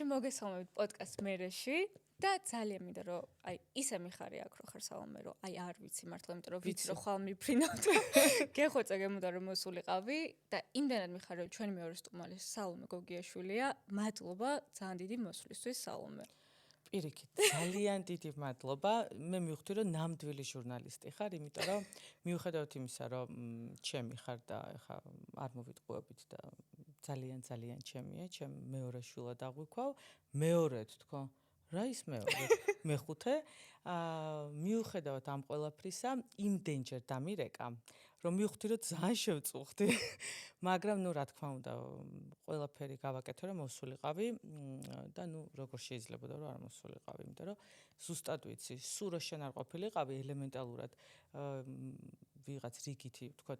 მოგესალმებით პოდკასტ მერეში და ძალიან მინდა რომ ისე მიხარი აქ რო ხარ სალომე რომ არ ვიცი მართლა იმიტომ რომ ვიცი რომ ხვალ მიფრინავთ გეხვეწე გემუდა რომ მოსულიყავი და იმდენად მიხარი რომ ჩვენი მეორე სტუმარი სალომე გოგიაშვილია მადლობა ძალიან დიდი მოსვლისთვის სალომე პირიქით ძალიან დიდი მადლობა მე მივხვდი რომ ნამდვილი ჟურნალისტი ხარ იმიტომ რომ მიუხედავად იმისა რომ ჩემი ხარ და ეხა არ მოვიტყუებით და ძალიან ჩემია ჩემ მეორე შვილად აღვიქვავ მეორედ თქო რა ის მეორე მეხუთე მიუხედავად ამ ყველაფრისა იმდენჯერ დამირეკა რომ მივხვდი რომ ძალიან შევწუხდი მაგრამ ნუ რა თქმა უნდა ყველაფერი გავაკეთე რომ მოსულიყავი და ნუ როგორ შეიძლება და რომ არ მოსულიყავი იმიტომ რომ ზუსტად ვიცი სულ რო შენ არ ყოფილიყავი ელემენტალურად ვიღაც რიგითი თქვა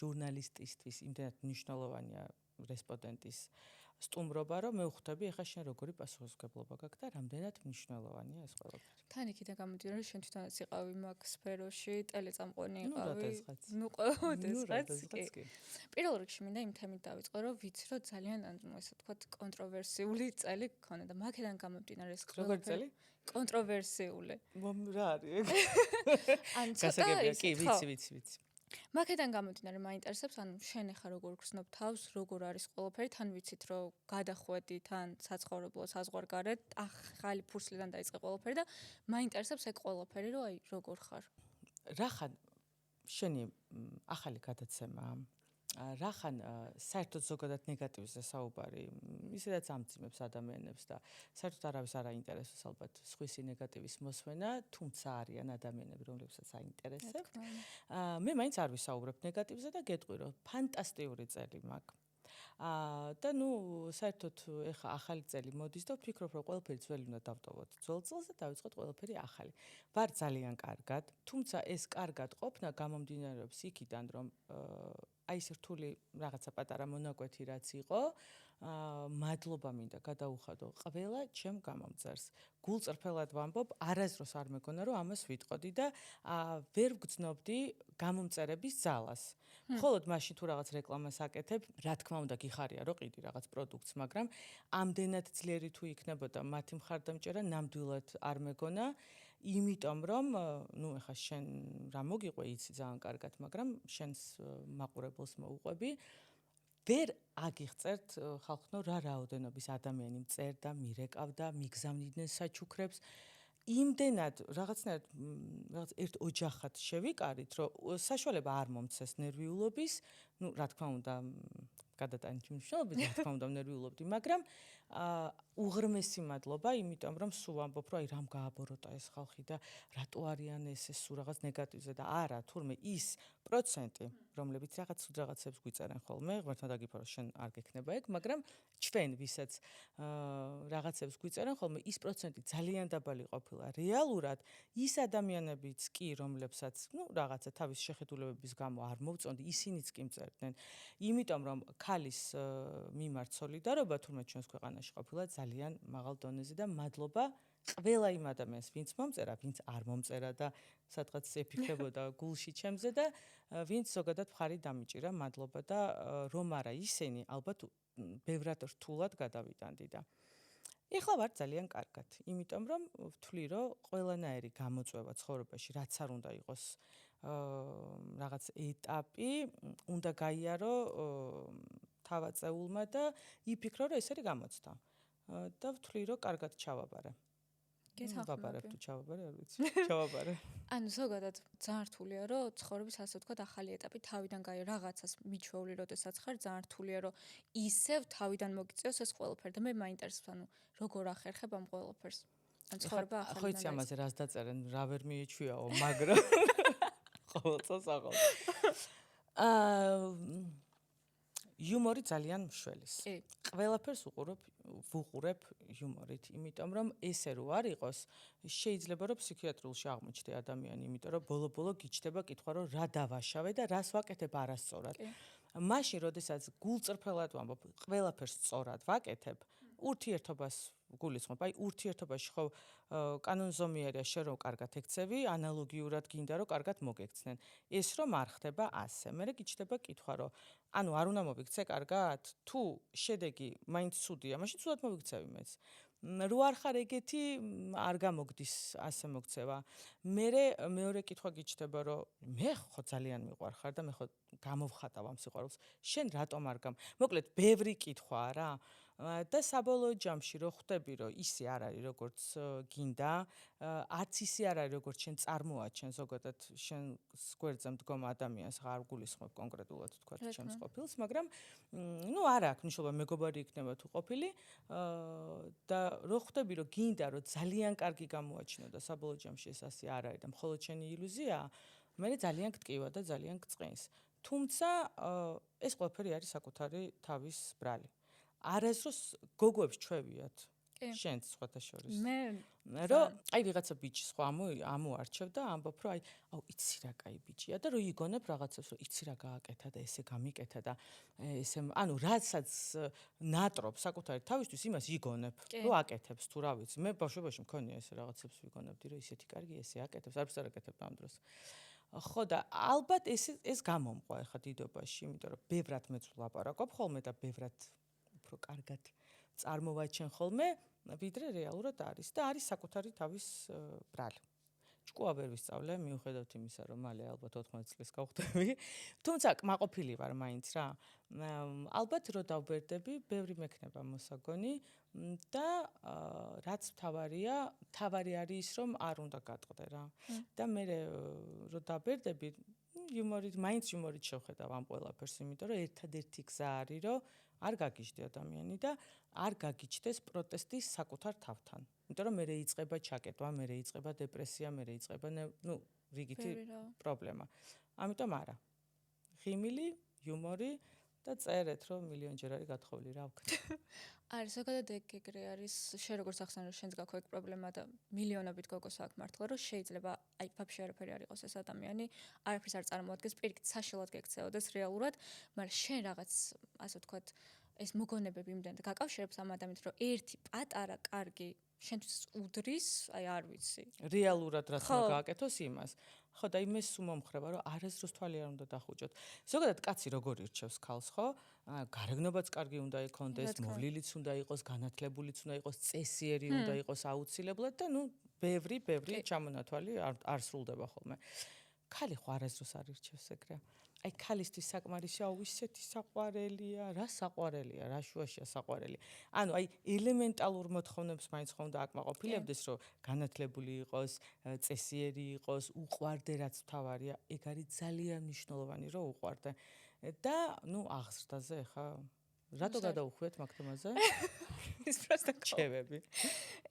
ჟურნალისტისთვის იმდენად მნიშვნელოვანია რესპონდენტის სტუმრობა რომ მე ვხვდები ეხლა შენ როგორი პასუხისმგებლობა გაქვს და რამდენად მნიშვნელოვანია ეს ყველაფერი. თან იქიდან გამომდინარე რომ შენ თვითონაც იყავი მაგ სფეროში, ტელეწამყვანი იყავი. ნუ ყოველდღეს კი. პირველ რიგში მინდა იმ თემით დავიწყო რომ ვიცი რომ ძალიან ასე ვთქვათ კონტროვერსიული წელი გქონდა და მაგედან გამომდინარე ეს როგორი წელი? კონტროვერსიული. რა არის ეგ? ან ცოტა კი ვიცი. მაგედან გამომდინარე მაინტერესებს ანუ შენ ახლა როგორ გრძნობ თავს როგორ არის ყველაფერი თან ვიცით რომ გადახვედი თან საცხოვრებლო საზღვარგარეთ ახალი ფურსლიდან დაიწყე ყველაფერი და მაინტერესებს ეგ ყველაფერი რომ როგორ ხარ რახან შენი ახალი გადაცემა რახან საერთოდ ზოგადად ნეგატივზე საუბარი ისედაც ამძიმებს ადამიანებს და საერთოდ არავის არ აინტერესებს ალბათ სხვისი ნეგატივის მოსვენა თუმცა არიან ადამიანები რომლებსაც აინტერესებს მე მაინც არ ვისაუბრებ ნეგატივზე და გეტყვი რომ ფანტასტიკური წელი მაქვს და ნუ საერთოდ ეხა ახალი წელი მოდის და ვფიქრობ რომ ყველაფერი ძველი უნდა დავტოვოთ ძველ წელს და დავიწყოთ ყველაფერი ახალი ვარ ძალიან კარგად თუმცა ეს კარგად ყოფნა გამომდინარეობს იქიდან რომ აი ეს რთული რაღაცა პატარა მონაკვეთი რაც იყო მადლობა მინდა გადაუხადო ყველა ჩემ გამომწერს გულწრფელად ვამბობ არასდროს არ მეგონა რომ ამას ვიტყოდი და ვერ ვგრძნობდი გამომწერების ძალას მხოლოდ მაშინ თუ რაღაც რეკლამას აკეთებ რა თქმა უნდა გიხარია რომ ყიდი რაღაც პროდუქტს მაგრამ ამდენად ძლიერი თუ იქნებოდა მათი მხარდამჭერა ნამდვილად არ მეგონა იმიტომ რომ ნუ ეხა შენ რა მოგიყვე იცი ძალიან კარგად მაგრამ შენს მაყურებელს მოუყვები ვერ აგიღწერთ ხალხო რა რაოდენობის ადამიანი მწერდა მირეკავდა მიგზავნიდნენ საჩუქრებს იმდენად რაღაცნაირად რაღაც ერთ ოჯახად შევიკარით რომ საშუალება არ მომცეს ნერვიულობის ნუ რა თქმა უნდა გადატანით მნიშვნელობით რა თქმა უნდა ნერვიულობდი მაგრამ უღრმესი მადლობა იმიტომ რომ სულ ვამბობ რომ აი რამ გააბოროტა ეს ხალხი და რატო არიან ეს სულ რაღაც ნეგატივზე და არა თურმე ის პროცენტი რომლებიც რაღაც სულ რაღაცებს გვიწერენ ხოლმე ღმერთმა დაგიფარო შენ არ გექნება ეგ მაგრამ ჩვენ ვისაც რაღაცებს გვიწერენ ხოლმე ის პროცენტი ძალიან დაბალი ყოფილა რეალურად ის ადამიანებიც კი რომლებსაც ნუ რაღაცა თავის შეხედულებების გამო არ მოვწონდი ისინიც კი მწერდნენ იმიტომ რომ ქალის მიმართ სოლიდარობა თურმე ჩვენს ქვეყანაში ყოფილა ძალიან მაღალ დონეზე და მადლობა ყველა იმ ადამიანს ვინც მომწერა ვინც არ მომწერა და სადღაც ეფიქრებოდა გულში ჩემზე და ვინც ზოგადად მხარი დამიჭირა მადლობა და რომ არა ისინი ალბათ ბევრად რთულად გადავიტანდი და ეხლა ვარ ძალიან კარგად იმიტომ რომ ვთვლი რომ ყველანაირი გამოწვევა ცხოვრებაში რაც არ უნდა იყოს რაღაც ეტაპი უნდა გაიარო თავაწეულმა და იფიქრო რომ ეს არის გამოცდა და ვთვლი რომ კარგად ჩავაბარე ვაბარებ თუ ჩავაბარე არ ვიცი ჩავაბარე ანუ ზოგადად ძალიან რთულია რომ ცხოვრების ასე ვთქვათ ახალი ეტაპი თავიდან გაიარო რაღაცას მიჩვეული როდესაც ხარ ძალიან რთულია რომ ისევ თავიდან მოგიწევს ეს ყველაფერი და მე მაინტერესებს ანუ როგორ ახერხებ ამ ყველაფერს ან ცხოვრება ახალი ხო იცი ამაზე რას დაწერენ რა ვერ მიეჩვიაო მაგრამ ყოველწელს აღარ იუმორი ძალიან მშველის. ყველაფერს ვუყურებ იუმორით, იმიტომ რომ ესე რო არ იყოს, შეიძლება რომ ფსიქიატრიულში აღმოჩნდე ადამიანი, იმიტომ რომ ბოლო-ბოლო გიჩდება კითხვა, რომ რა დავაშავე და რას ვაკეთებ არასწორად. მაშინ, როდესაც გულწრფელად ვამბობ, ყველაფერს სწორად ვაკეთებ, ურთიერთობას გულისხმობ? აი ურთიერთობაში ხო კანონზომიერია შენ რომ კარგად ექცევი, ანალოგიურად გინდა რომ კარგად მოგექცნენ. ეს რომ არ ხდება ასე. მერე გიჩნდება კითხვა რომ ანუ არ უნდა მოვიქცე კარგად? თუ შედეგი მაინც ცუდია, მაშინ ცუდად მოვიქცევი მეც. რო არ ხარ ეგეთი, არ გამოგდის ასე მოქცევა. მერე მეორე კითხვა გიჩნდება რომ მე ხო ძალიან მიყვარხარ და მე ხო გამოვხატავ ამ სიყვარულს. შენ რატომ არ მოკლედ ბევრი კითხვაა რა. და საბოლოო ჯამში რო ხვდები რომ ისე არ არის როგორც გინდა, არც ისე არ არის როგორც შენ წარმოაჩენ ზოგადად შენ გვერდზე მდგომ ადამიანს არ გულისხმობ კონკრეტულად თქვა ჩემს ყოფილს, მაგრამ ნუ არ აქვს მნიშვნელობა მეგობარი იქნება თუ ყოფილი და რო ხვდები რომ გინდა რომ ძალიან კარგი გამოაჩინო და საბოლოო ჯამში ეს ასე არ არის და მხოლოდ შენი ილუზიაა, მე ძალიან გტკივა და ძალიან გწყინს. თუმცა ეს ყველაფერი არის საკუთარი თავის ბრალი. არასდროს გოგოებს ჩვევიათ შენც სხვათა შორის. რომ აი ვიღაცა ბიჭი სხვა ამოარჩევ და ამბობ რომ აუ იცი რა კაი ბიჭია და რო იგონებ რაღაცებს რომ იცი რა გააკეთა და ესე გამიკეთა და ესე ანუ რასაც ნატრობ საკუთარი თავისთვის იმას იგონებ რომ აკეთებს თუ რა ვიცი მე ბავშვობაში მქონია ესე რაღაცებს ვიგონებდი რომ ისეთი კარგი ესე აკეთებს არც არ აკეთებ ამ დროს. ხო და ალბათ ეს გამომყვა ახლა დიდობაში, იმიტომ რომ ბევრად მეც ვლაპარაკობ ხოლმე და ბევრად უფრო კარგად წარმოვაჩენ ხოლმე, ვიდრე რეალურად არის და არის საკუთარი თავის ბრალი. ჭკუა ვერ ვისწავლე, მიუხედავად იმისა, რომ მალე ალბათ 14 წლის გავხდები. თუმცა კმაყოფილი ვარ მაინც რა. ალბათ რო დავბერდები, ბევრი მექნება მოსაგონი და რაც თავარი არის ის, რომ არ უნდა გატყდე რა. და მე რო დაბერდები, იუმორით, მაინც იუმორით შევხედავ ამ ყველაფერს, იმიტომ რომ ერთადერთი გზა არის, რომ არ გაგიჟდე ადამიანი და არ გაგიჩნდეს პროტესტი საკუთარ თავთან. იმიტომ რომ მე იწყება ჩაკეტვა, მე იწყება დეპრესია, მე იწყება ნუ რიგითი პრობლემა. ამიტომ არა. ღიმილი, იუმორი და წერეთ რომ მილიონჯერ არის გათხოვილი რა ვქნა. არის ზოგადად ეგრე არის, შენ როგორც ახსენე რომ შენს გაქვს ეგ პრობლემა და მილიონობით გოგოს აქვს მართლა რომ შეიძლება აი ვაფშე არაფერი არ იყოს ეს ადამიანი, არაფერს არ წარმოადგენს, პირიქით საშინელად გექცეოდეს რეალურად, მაგრამ შენ რაღაც ასე ვთქვათ ეს მოგონებები იმდენ გაკავშირებს ამ ადამიანს რომ ერთი პატარა კარგი შენთვის უდრის, აი არ ვიცი. რეალურად რაც უნდა გააკეთოს იმას. ხო და იმეს უმომხრება რომ არასდროს თვალი არ უნდა დახუჭოთ. ზოგადად კაცი როგორ ირჩევს ქალს, ხო? გარეგნობაც კარგი უნდა იქონდეს, მოვლილიც უნდა იყოს, განათლებულიც უნდა იყოს, წესიერი უნდა იყოს აუცილებლად და ნუ ბევრი ჩამონათვალი არ სრულდება ხოლმე. ქალი ხო არასდროს არ ირჩევს ეგრე. აი ქალისთვის საკმარისია ისეთი საყვარელია, რა საყვარელია, რა შუაშია საყვარელი. ანუ აი ელემენტალურ მოთხოვნებს მაინც ხომ და აკმაყოფილებდეს, რომ განათლებული იყოს, წესიერი იყოს, უყვარდე რაც თავარია, ეგ არის ძალიან მნიშვნელოვანი, რომ უყვარდე. და ნუ აღზრდაზე ხა რატო გადაუხვიეთ მაგ თემაზე? ის პროსტა ჩევები.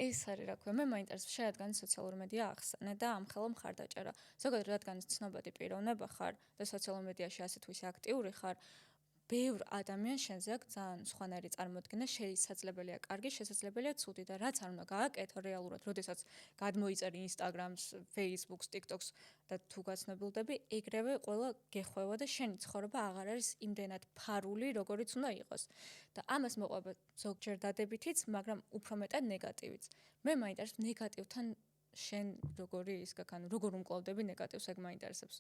ეს არის რა ქვია, მე მაინტერესებს შედაგანი სოციალური მედია ახსენე და ამ ხელო მხარდაჭერა. ზოგადად რადგან ცნობადი პიროვნება ხარ და სოციალურ მედიაში ასე თუ ისე აქტიური ხარ, ბევრ ადამიანს შენზე აქვს ძალიან სხვანაირი წარმოდგენა, შესაძლებელია კარგი, შესაძლებელია ცუდი და რაც არ უნდა გააკეთო რეალურად, როდესაც გადმოიწერი Instagram-ს, Facebook-ს, TikTok-ს და თუ გაცნობილდები, ეგრევე ყველა გეხვევა და შენი ცხოვრება აღარ არის იმდენად ფარული, როგორიც უნდა იყოს. და ამას მოყვება ზოგჯერ დადებითიც, მაგრამ უფრო მეტად ნეგატივიც. მე მაინტერესებს ნეგატივთან შენ როგორი ის გაქანო, როგორ უმკლავდები ნეგატივს, ეგ მაინტერესებს.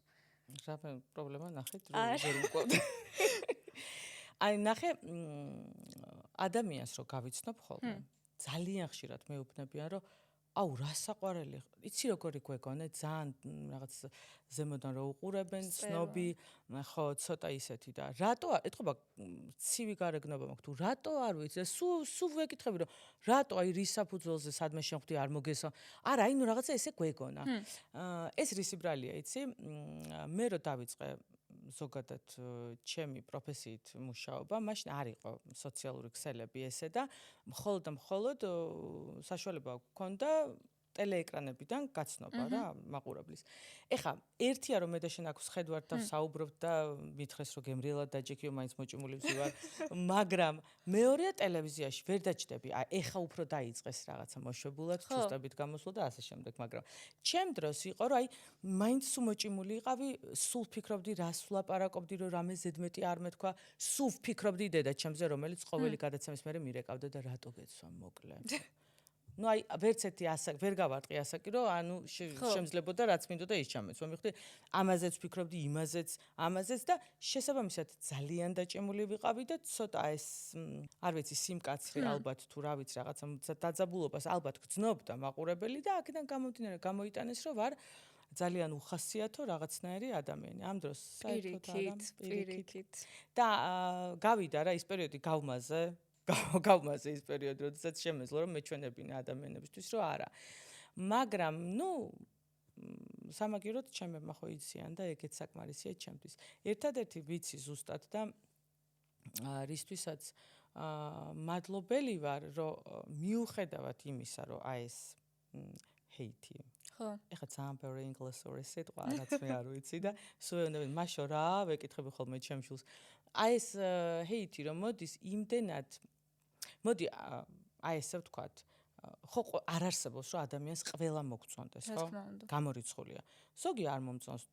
რა პრობლემა ნახეთ, როგორ უმკლავდები. აი ნახე ადამიანს რო გავიცნობ ხოლმე ძალიან ხშირად მეუბნებიან რომ აუ რა საყვარელი იცი როგორი გვეგონე ძალიან რაღაც ზემოდან რო უყურებენ ცნობი ხო ცოტა ისეთი და რატო ეთქობა ცივი გარეგნობა მაქვს თუ რატო არ ვიცი სულ ვეკითხები რომ რატო აი რის საფუძველზე სადმე შემხვდი არ მოგესო არა აი ნუ რაღაცა ესე გვეგონა ეს რისი ბრალია იცი მე რო დავიწყე ზოგადად ჩემი პროფესიით მუშაობა, მაშინ არ იყო სოციალური ქსელები ესე და მხოლოდ საშუალება გქონდა ტელეეკრანებიდან გაცნობა რა მაყურებლის. ეხა ერთია რომ მე და შენ აქ ვსხედვართ და ვსაუბრობთ და მითხრეს რომ გემრიელად დაჯექიო მაინც მოჭმული ვზივარ, მაგრამ მეორეა ტელევიზიაში ვერ დაჭდები. აი ეხა უფრო დაიწყეს რაღაცა მოშვებულად, ჩუსტებით გამოსვლა და ასე შემდეგ, მაგრამ ჩემ დროს იყო რომ აი მაინც მოჭმული იყავი, სულ ფიქრობდი რას ვლაპარაკობდი რომ რამე ზედმეტი არ მეთქვა, სულ ფიქრობდი დედა ჩემზე რომელიც ყოველი გადაცემის მერე მირეკავდა და რატო გეცვა მოკლე. ნუ აი ვერც ერთი ვერ გავარტყი ასაკი, რომ ანუ შემძლებოდა რაც მინდოდა ის ჩამეცვა. მივხვდი, ამაზეც ვფიქრობდი, იმაზეც, ამაზეც და შესაბამისად ძალიან დაჭემული ვიყავი და ცოტა ეს არ ვიცი, სიმკაცრე ალბათ თუ რა ვიცი, რაღაცა დაძაბულობას ალბათ გძნობდა მაყურებელი და აქედან გამომდინარე გამოიტანეს, რომ ვარ ძალიან უხასიათო რაღაცნაირი ადამიანი. ამ დროს საერთოდ არა პირიქით. და გავიდა რა ის პერიოდი გავმაზე ის პერიოდი, როდესაც შემეძლო რომ მეჩვენებინა ადამიანებისთვის, რომ არა. მაგრამ, ნუ სამაგიეროდ ჩემებმა ხო იციან და ეგეც საკმარისია ჩემთვის. ერთადერთი ვიცი ზუსტად და რისთვისაც მადლობელი ვარ, რომ მიუხედავად იმისა, რომ აი ეს ჰეითი ხო. ეხლა ძალიან ბევრი ინგლისური სიტყვა, რაც მე არ ვიცი და სულენები მაშო რა, ვეკითხები ხოლმე ჩემ შულს. აი ეს ჰეითი რომ მოდის იმდენად მოდი აი ესე ვთქვათ, ხო არ არსებობს რომ ადამიანს ყველა მოგწონდეს, ხო? გამორიცხულია. ზოგი არ მომწონს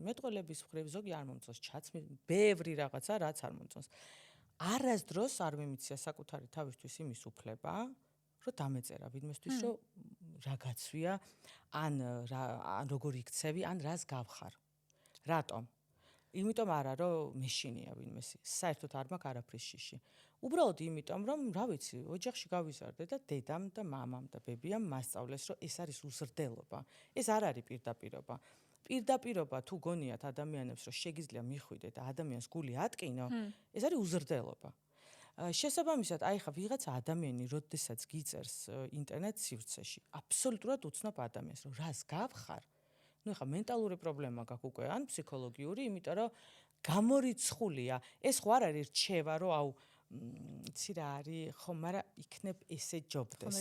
მეტყველების მხრივ, ზოგი არ მომწონს ჩაცმის, ბევრი რაღაცა რაც არ მომწონს. არასდროს არ მიმიცია საკუთარი თავისთვის იმის უფლება, რომ დამეწერა ვინმესთვის, რომ რა გაცვია, ან როგორ იქცევი, ან რას გავხარ. რატომ? იმიტომ არა, რომ მეშინია ვინმესი. საერთოდ არ მაქვს არაფრის შიში. უბრალოდ იმიტომ, რომ რა ვიცი, ოჯახში გავიზარდე და დედამ და მამამ და ბებიამ მასწავლეს, რომ ეს არის უზრდელობა. ეს არ არის პირდაპირობა. პირდაპირობა თუ გონიათ ადამიანებს, რომ შეგიძლია მიხვიდე და ადამიანს გული ატკინო, ეს არის უზრდელობა. შესაბამისად, აი ხა ვიღაცა ადამიანი, როდესაც გიწერს ინტერნეტ სივრცეში, აბსოლუტურად უცნობ ადამიანს, რომ რას გავხარ, ნუ ხა მენტალური პრობლემა გაქვს უკვე, ან ფსიქოლოგიური, იმიტომ რომ გამორიცხულია. ეს ხო არ არის რჩევა, რომ აუ იცი რა არის, ხო, მაგრამ იქნებ ესე ჯობდეს.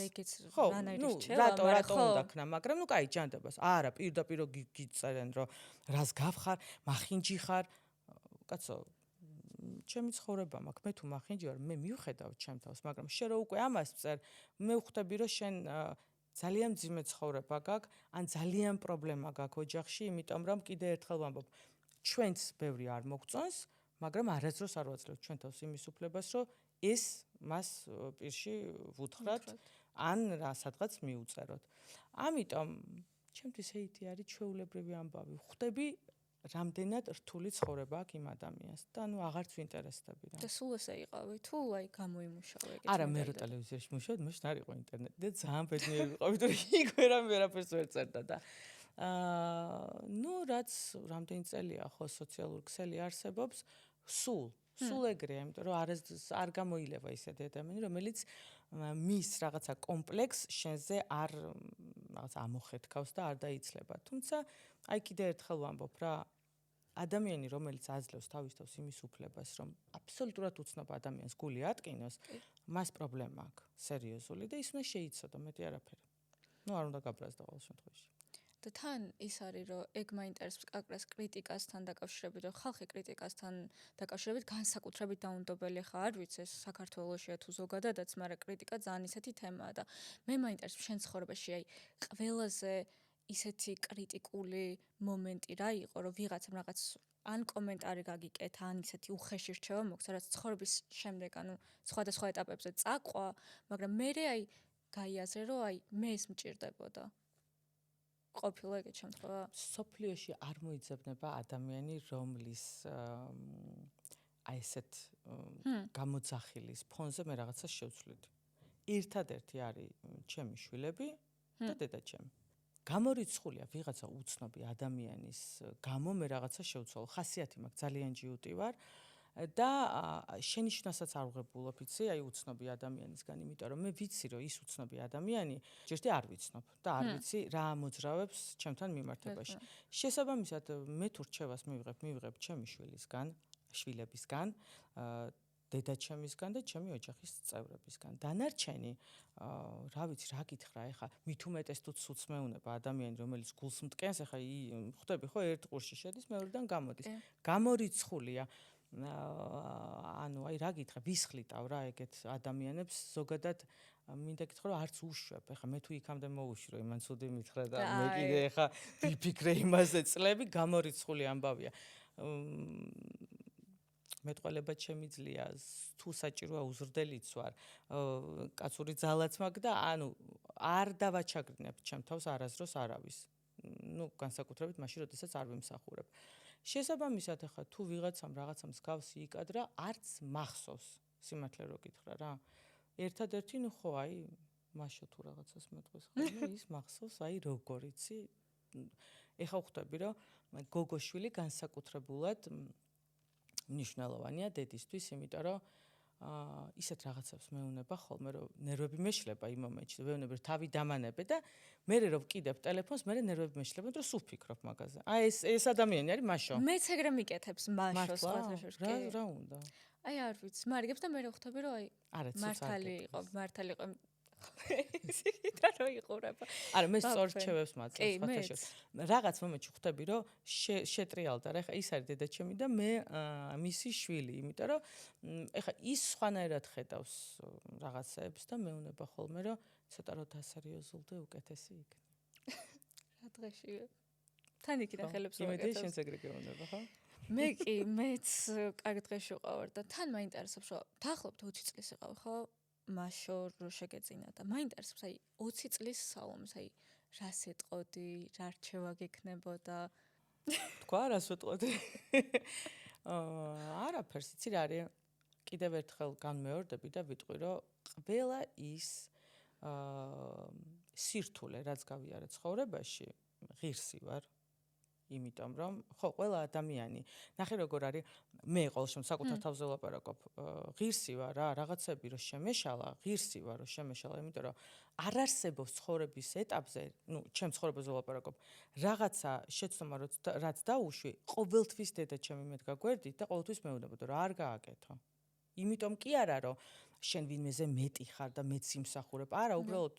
ხო, რანაირი რჩევა, რატო უნდა ქნა, მაგრამ ნუ კაი ჯანდებას. არა, პირდაპირ გიწერენ, რომ რას გავხარ, მახინჯი ხარ. კაცო, ჩემი ცხოვრება მაქვს, მე თუ მახინჯი ვარ, მე მივხედავ ჩემ თავს, მაგრამ შენ რო უკვე ამას წერ, მე ვხვდები, რომ შენ ძალიან ძიმე ცხოვრება გაქვს, ან ძალიან პრობლემა გაქვს ოჯახში, იმიტომ რომ კიდე ერთხელ ვამბობ, ჩვენც ბევრი არ მოგწონს, მაგრამ არასდროს არ ვაძლევთ ჩვენ თავს იმის უფლებას, რომ ეს მას პირში ვუთხრათ, ან სადღაც მიუწეროთ. ამიტომ ჩემთვის ჰეითი არის ჩვეულებრივი ამბავი. ხვდები რამდენად რთული ცხოვრება აქვს იმ ადამიანს და ნუ აღარც ვინტერესდები რა. და სულ ესე იყავი თუ აი გამოიმუშავე ეგეთ. არა, მე რო ტელევიზიაში მუშაობდი, მაშინ არ იყო ინტერნეტი და ძალიან ბედნიერი ვიყავი, თუ იქ ვერაფერს ვერ წერდა და ნუ რაც რამდენი წელია ხო სოციალური ქსელი არსებობს, სულ ეგრეა, იმიტომ რომ არ გამოილევა ისეთი ადამიანი, რომელიც მის რაღაცა კომპლექსს შენზე არ რაღაც ამოხეთქავს და არ დაიცლება. თუმცა აი კიდე ერთხელ ვამბობ რა, ადამიანი რომელიც აძლევს თავის თავს იმის უფლებას, რომ აბსოლუტურად უცნობ ადამიანს გული ატკინოს, მას პრობლემა აქვს, სერიოზული და ის უნდა შეიცოდო, მეტი არაფერი. ნუ არ უნდა გაბრაზდა ყოველ შემთხვევაში. და თან ის არის, რომ ეგ მაინტერესებს კაკრას კრიტიკასთან დაკავშირებით, რომ ხალხი კრიტიკასთან დაკავშირებით განსაკუთრებით დაუნდობელი ხარ, არ ვიცი, ეს საქართველოშია თუ ზოგადადაც, მაგრამ კრიტიკა ძალიან ისეთი თემაა და მე მაინტერესებს შენ ცხოვრებაში აი ყველაზე ისეთი კრიტიკული მომენტი რა იყო, რომ ვიღაცამ რაღაც ან კომენტარი გაგიკეთა, ან ისეთი უხეში რჩევა მოგცა, რაც ცხოვრების შემდეგ, ანუ სხვადასხვა ეტაპებზე წაყვა, მაგრამ მე აი გაიაზრე, რომ აი მე ეს მჭირდებოდა. ყოფილა ეგეთ შემთხვევა? სოფლიოში არ მოიძებნება ადამიანი, რომლის აი ესეთ გამოძახილის ფონზე მე რაღაცას შევცვლით. ერთადერთი არის ჩემი შვილები და დედაჩემი. გამორიცხულია ვიღაცა უცნობი ადამიანის გამო მე რაღაცა შევცვალო. ხასიათი მაქვს, ძალიან ჯიუტი ვარ და შენიშვნასაც არ ვღებულობ, იცი, აი უცნობი ადამიანისგან, იმიტომ რომ მე ვიცი, რომ ის უცნობი ადამიანი ჯერჯერობით არ ვიცნობ და არ ვიცი რა მოძრავებს ჩემთან მიმართებაში. შესაბამისად, მე თუ რჩევას მივიღებ ჩემი შვილებისგან, დედაჩემისგან და ჩემი ოჯახის წევრებისგან. დანარჩენი, რა ვიცი, რა გითხრა, ეხა მით უმეტეს თუ ცუც მეუნება ადამიანი, რომელიც გულს მტკენს, ეხა ხვდები ხო, ერთ ყურში შედის, მეორედან გამოდის. გამორიცხულია. ანუ აი რა გითხრა, ვისხლიტავ რა ეგეთ ადამიანებს, ზოგადად მინდა გითხრა, რომ არც უშვებ. ეხა მე თუ იქამდე მოუშვრო, იმან ცუდი მითხრა და მე კიდე ეხა ვიფიქრე იმაზე წლები, გამორიცხული ამბავია. მეტყველება შემიძლია, თუ საჭიროა უზრდელიც ვარ, კაცური ძალაც მაქვს და ანუ არ დავაჩაგრინებ ჩემ თავს არასდროს არავის. განსაკუთრებით მაშინ, როდესაც არ ვიმსახურებ. შესაბამისად, ახლა თუ ვიღაცამ რაღაცა მსგავსი იკადრა, არც მახსოვს, სიმართლე რო გითხრა რა. ერთადერთი ხო, მაშო თუ რაღაცას მეტყვის ხოლმე, ის მახსოვს, როგორ იცი? ეხლა ხვდები, რომ გოგოშვილი განსაკუთრებულად მნიშვნელოვანია დედისთვის, იმიტომ რომ ისეთ რაღაცებს მეუნება ხოლმე, რომ ნერვები მეშლება იმ მომენტში, ვეუბნები, რომ თავი დამანებე და მე რო ვკიდებ ტელეფონს, მე ნერვები მეშლება, რომ სულ ვფიქრობ მაგაზე. ეს ადამიანი არის მაშო. მეც ეგრე მიკეთებს მაშოს ხათაშორში. რა უნდა? არ ვიცი, მარიგებს და მე რო ხვდები, რომ მართალი იყო. ისიც რა იყურება. არა, მე სწორ რჩევებს მაძლევს ხათაშორში. რაღაც მომენტში ხვდები, რომ შეტრიალდა რა, ეხა ის არის დედაჩემი და მე მისი შვილი, იმიტომ რომ ეხა ის სხვანაირად ხედავს რაღაცებს და მეუნება ხოლმე, რომ ცოტა რო დასერიოზულდე უკეთესი იქნება. რა დღეში? თან იქიდან ხელებს ვაკეთებ. იმედი შენც ეგრე გეუბნება, ხო? მეც კარგ დღეში ვყავარ და თან მაინტერესებს, რომ დაახლოებით 20 წლის იყავი, ხო? მაშო რო შეგეძინა და მაინტერესებს 20 წლის სალომეს რა სეტყოდი, რა რჩევა გექნებოდა. თქვა რა სეტყოდი? არაფერს, იცი რა არის? კიდევ ერთხელ განმეორდები და ვიტყვი, რომ ყველა ის სირთულე, რაც გავიარე ცხოვრებაში, ღირსი ვარ. იმიტომ რომ ხო ყველა ადამიანი ნახე როგორ არის მე ყოველ შემთხვევაში საკუთარ თავზე ვლაპარაკობ ღირსი ვარ რა რაღაცები რომ შემეშალა ღირსი ვარ რომ შემეშალა იმიტომ რომ არ არსებობს ცხოვრების ეტაპზე ჩემ ცხოვრებაზე ვლაპარაკობ რაღაცა შეცდომა რაც დაუშვი ყოველთვის დედაჩემი მედგა გვერდით და ყოველთვის მეუბნებოდა რომ არ გააკეთო იმიტომ კი არა რომ შენ ვინმეზე მეტი ხარ და მეც იმსახურებ არა უბრალოდ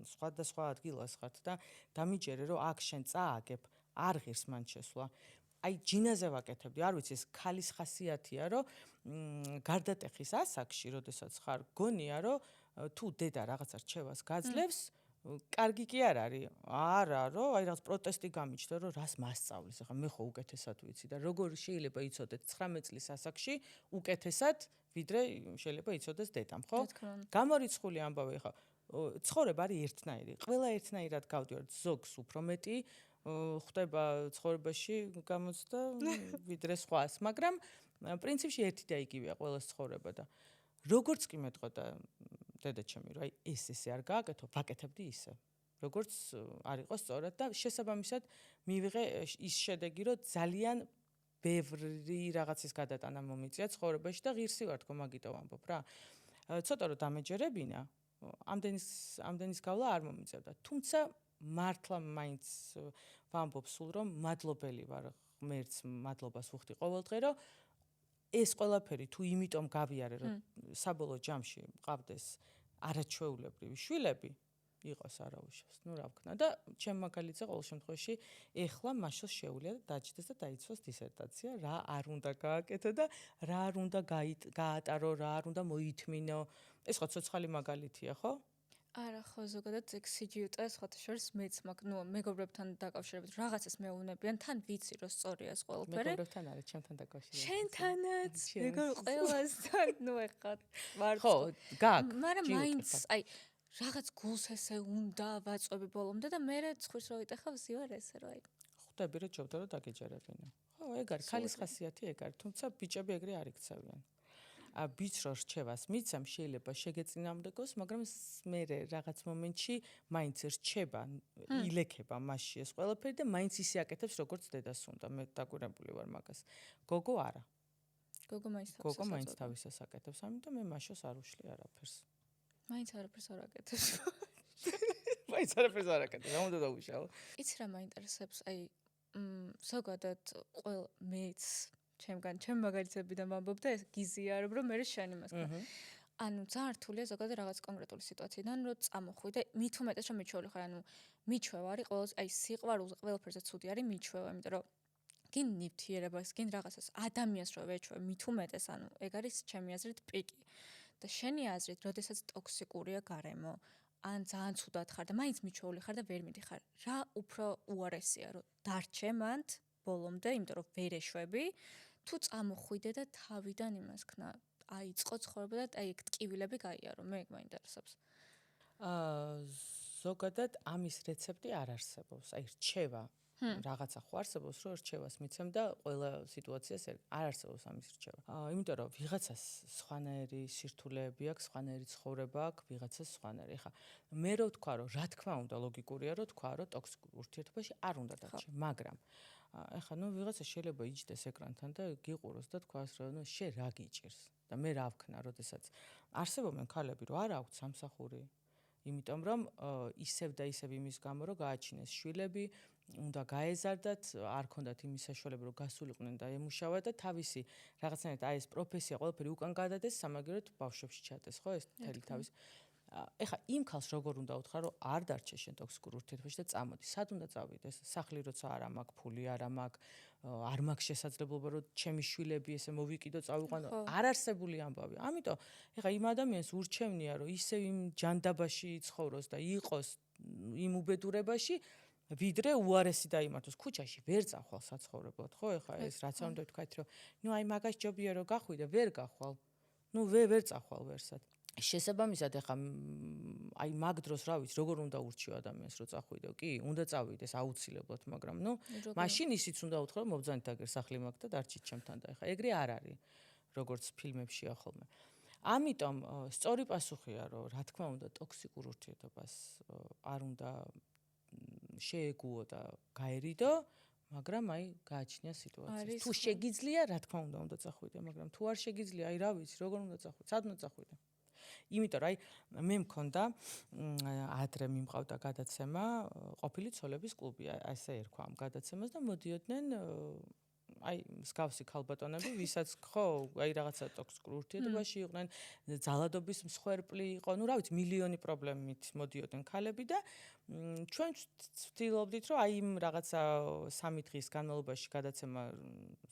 სხვადასხვა ადგილას ხართ და დამიჯერე რომ აქ შენ წააგებ არ ღირს მან შესვლა აი ჯინაზე ვაკეთებდი არ ვიცი ეს ქალის ხასიათია რომ გარდატეხის ასაკში როდესაც ხარ გონია რომ თუ დედა რაღაცა რჩევას გაძლევს კარგი კი არ არის არა რომ აი რაღაც პროტესტი გამიჩნდა რომ რას მასწავლის ახლა მე ხო უკეთესად ვიცი და როგორ შეიძლება იცოდეთ 19 წლის ასაკში უკეთესად ვიდრე შეიძლება იცოდეს დედამ ხო გამორიცხული ამბავი ხა ცხოვრება არის ერთნაირი ყველა ერთნაირად გავდივართ ზოგს უფრო მეტი ხდება ცხოვრებაში გამოცდა ვიდრე სხვას მაგრამ პრინციპში ერთი და იგივეა ყველას ცხოვრება და როგორც კი მეტყოდა დედაჩემი რომ აი ესე არ გააკეთო ვაკეთებდი ისე როგორც არ იყოს სწორად და შესაბამისად მივიღე ის შედეგი რომ ძალიან ბევრი რაღაცის გადატანა მომიწია ცხოვრებაში და ღირსი ვარ თქო მაგიტო ვამბობ რა ცოტა რომ დამეჯერებინა ამდენის გავლა არ მომიწევდა თუმცა მართლა მაინც ვამბობ სულ რომ მადლობელი ვარ ღმერთს მადლობას ვუხდი ყოველდღე რომ ეს ყველაფერი თუ იმიტომ გავიარე რომ საბოლოო ჯამში მყავდეს არაჩვეულებრივი შვილები იყოს არავიშავს ნუ რა ვქნა და ჩემ მაგალითზე ყოველ შემთხვევაში ეხლა მაშოს შეუძლია დაჭდეს და დაიცვას დისერტაცია რა არ უნდა გააკეთო და რა არ უნდა გაატარო რა არ უნდა მოითმინო ეს ხო ცოცხალი მაგალითია ხო არა ხო ზოგადად ეგ სიჯიუტა სხვათა შორის მეც მაგ ნუ მეგობრებთან დაკავშირებით რაღაცას მეუნებიან თან ვიცი რომ სწორია ეს ყველაფერი მეგობრებთან არა ჩემთან დაკავშირებით შენთანაც მეგობ ყველასთან ნუ ეხლა ვარ ხო გაკ მაგრამ მაინც აი რაღაც გულს ესე უნდა ვაწვევი ბოლომდე და მე ცხვირს რო ვიტეხა ვზივარ ესე რომ აი ხვდები რომ ჯობდა რომ დაგეჯერებინო ხო ეგ არის ხალის ხასიათი ეგ არის თუმცა ბიჭები ეგრე არ იქცევიან ბიჭს რო რჩევას მიცემ შეიძლება შეგეწინააღმდეგოს მაგრამ მე რაღაც მომენტში მაინც რჩება ილექება მასში ეს ყველაფერი და მაინც ისე აკეთებს როგორც დედას უნდა მე დაგვირებული ვარ მაგას გოგო არა გოგო მაინც თავისას აკეთებს ამიტომ მე მაშოს არ უშლი არაფერს მაინც არაფერს არ აკეთებს მაინც არაფერს არ აკეთებს რა უნდა დაუშალო იცი რა მაინტერესებს აი ზოგადად ყველა მეც ჩემ მაგალითებიდან ვამბობ და ეს გიზიარობ რომ მე შენი მასკა ანუ ძალიან რთულია ზოგადად რაღაც კონკრეტული სიტუაციიდან რომ წამოხვი და მით უმეტეს რომ მიჩვეული ხარ ანუ მიჩვევა არის ყოველთვის აი სიყვარულზე ყველაფერზე ცუდი არის მიჩვევა იმიტომ რომ გინ ნივთიერებას გინ რაღაცას ადამიანს რო ვეჩვევ მით უმეტეს ანუ ეგ არის ჩემი აზრით პიკი და შენი აზრით როდესაც ტოქსიკურია გარემო ან ძალიან ცუდად ხარ და მაინც მიჩვეული ხარ და ვერ მიდიხარ რა უფრო უარესია რომ დარჩე მანდ ბოლომდე იმიტომ რომ ვერ ეშვები თუ წამოხვიდე და თავიდან იმას ქნა აიწყო ცხოვრება და აი ეგ ტკივილები გაიარო მე ეგ მაინტერესებს ზოგადად ამის რეცეპტი არ არსებობს. აი რჩევა რაღაცა ხო არსებობს, რომ რჩევას მიცემ და ყველა სიტუაციას არ არსებობს ამის რჩევა. იმიტომ რომ ვიღაცას სხვანაირი სირთულეები აქვს, სხვანაირი ცხოვრება აქვს, ვიღაცას სხვანაირი. ეხლა მე რო ვთქვა, რომ რა თქმა უნდა ლოგიკურია, რომ თქვა, რომ ტოქსიკურ ურთიერთობაში არ უნდა დარჩე, მაგრამ ეხლა ვიღაცა შეიძლება იჯდეს ეკრანთან და გიყუროს და თქვას, რომ შე რა გიჭირს და მე რა ვქნა, როდესაც არსებობენ ქალები, რომ არ აქვთ სამსახური, იმიტომ რომ ისევ და ისევ იმის გამო, რომ გააჩინეს შვილები, უნდა გაეზარდათ, არ ქონდათ იმის საშუალება, რომ გასულიყვნენ და ემუშავა და თავისი რაღაცნაირად აი ეს პროფესია ყველაფერი უკან გადადეს, სამაგეროდ ბავშვებში ჩადეს, ხო ეს თელი თავის. ეხლა იმ ქალს როგორ უნდა უთხრა, რომ არ დარჩე შენ ტოქსიკურ ურთიერთობაში და წამოდი. სად უნდა წავიდეს? სახლი როცა არა მაქვს, ფული არა მაქვს, არ მაქვს შესაძლებლობა, რომ ჩემი შვილები ესე მოვიკიდო, წავიყვანო. არ არსებული ამბავი. ამიტომ ეხლა იმ ადამიანს ურჩევნია, რომ ისევ იმ ჯანდაბაში იცხოვროს და იყოს იმ უბედურებაში, ვიდრე უარესი დაიმართოს ქუჩაში, ვერ წახვალ საცხოვრებლად, ხო? ეხლა ეს რაც არ უნდა ვთქვათ, რომ აი მაგას ჯობია რომ გახვიდე, ვერ გახვალ. ვერ წახვალ ვერსად. შესაბამისად ეხლა აი მაგ დროს რა ვიცი როგორ უნდა ურჩიო ადამიანს რომ წახვიდო კი უნდა წავიდეს აუცილებლად მაგრამ მაშინ ისიც უნდა უთხრა რომ მობძანეთ აგერ სახლი მაქვს და დარჩით ჩემთან და ეხლა ეგრე არ არის როგორც ფილმებშია ხოლმე ამიტომ სწორი პასუხია რომ რა თქმა უნდა ტოქსიკურ ურთიერთობას არ უნდა შეეგუო და გაერიდო მაგრამ აი გააჩნია სიტუაცია თუ შეგიძლია რა თქმა უნდა წახვიდე მაგრამ თუ არ შეგიძლია აი რა ვიცი როგორ უნდა წახვიდე სად უნდა წახვიდე იმიტომ რომ აი მე მქონდა ადრე მიმყავდა გადაცემა ყოფილი ცოლების კლუბი ასე ერქვა ამ გადაცემას და მოდიოდნენ აი მსგავსი ქალბატონები ვისაც ხო აი რაღაცა ტოქსიკურ ურთიერთობაში იყვნენ ძალადობის მსხვერპლი იყო ну რა ვიცი მილიონი პრობლემით მოდიოდნენ ქალები და ჩვენ ვცდილობდით რომ აი იმ რაღაცა 3 დღის განმავლობაში გადაცემა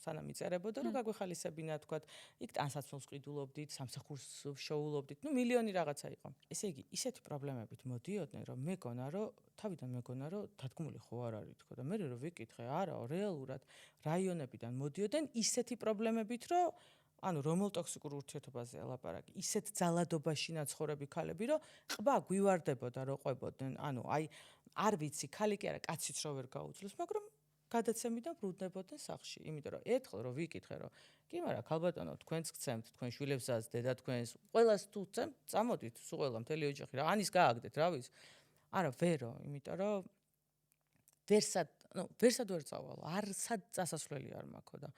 სანამ იწერებოდა რომ გაგვეხალისებინა თქვათ იქ ტანსაცმელს ყიდულობდით სამსახურს შოულობდით ну მილიონი რაღაცა იყო ესე იგი ისეთი პრობლემებით მოდიოდნენ რომ მეგონა რომ თავიდან მეგონა რომ დადგმული ხო არ არის თქო და მე რო ვიკითხე არაო რეალურად რაიონებიდან მოდიოდნენ ისეთი პრობლემებით რომ ანუ რომელ ტოქსიკურ ურთიერთობაზე ელაპარაკი ისეთ ძალადობაში ნაცხოვრები ქალები რომ ყბა გვივარდებოდა რომ ყვებოდნენ ანუ აი არ ვიცი ქალი კი არა კაციც რო ვერ გაუძლოს მაგრამ გადაცემიდან ბრუნდებოდნენ სახლში იმიტომ რომ ერთხელ რო ვიკითხე რომ კი მაგრამ ქალბატონო თქვენც გცემთ თქვენ შვილებსაც დედა თქვენს ყველას თუ გცემთ წამოდით სულ ყველა მთელი ოჯახი რა ანის გააგდეთ რა ვიცი არა ვერო იმიტომ რომ ვერსად ვერ წავალ არსად წასასვლელი არ მაქვს და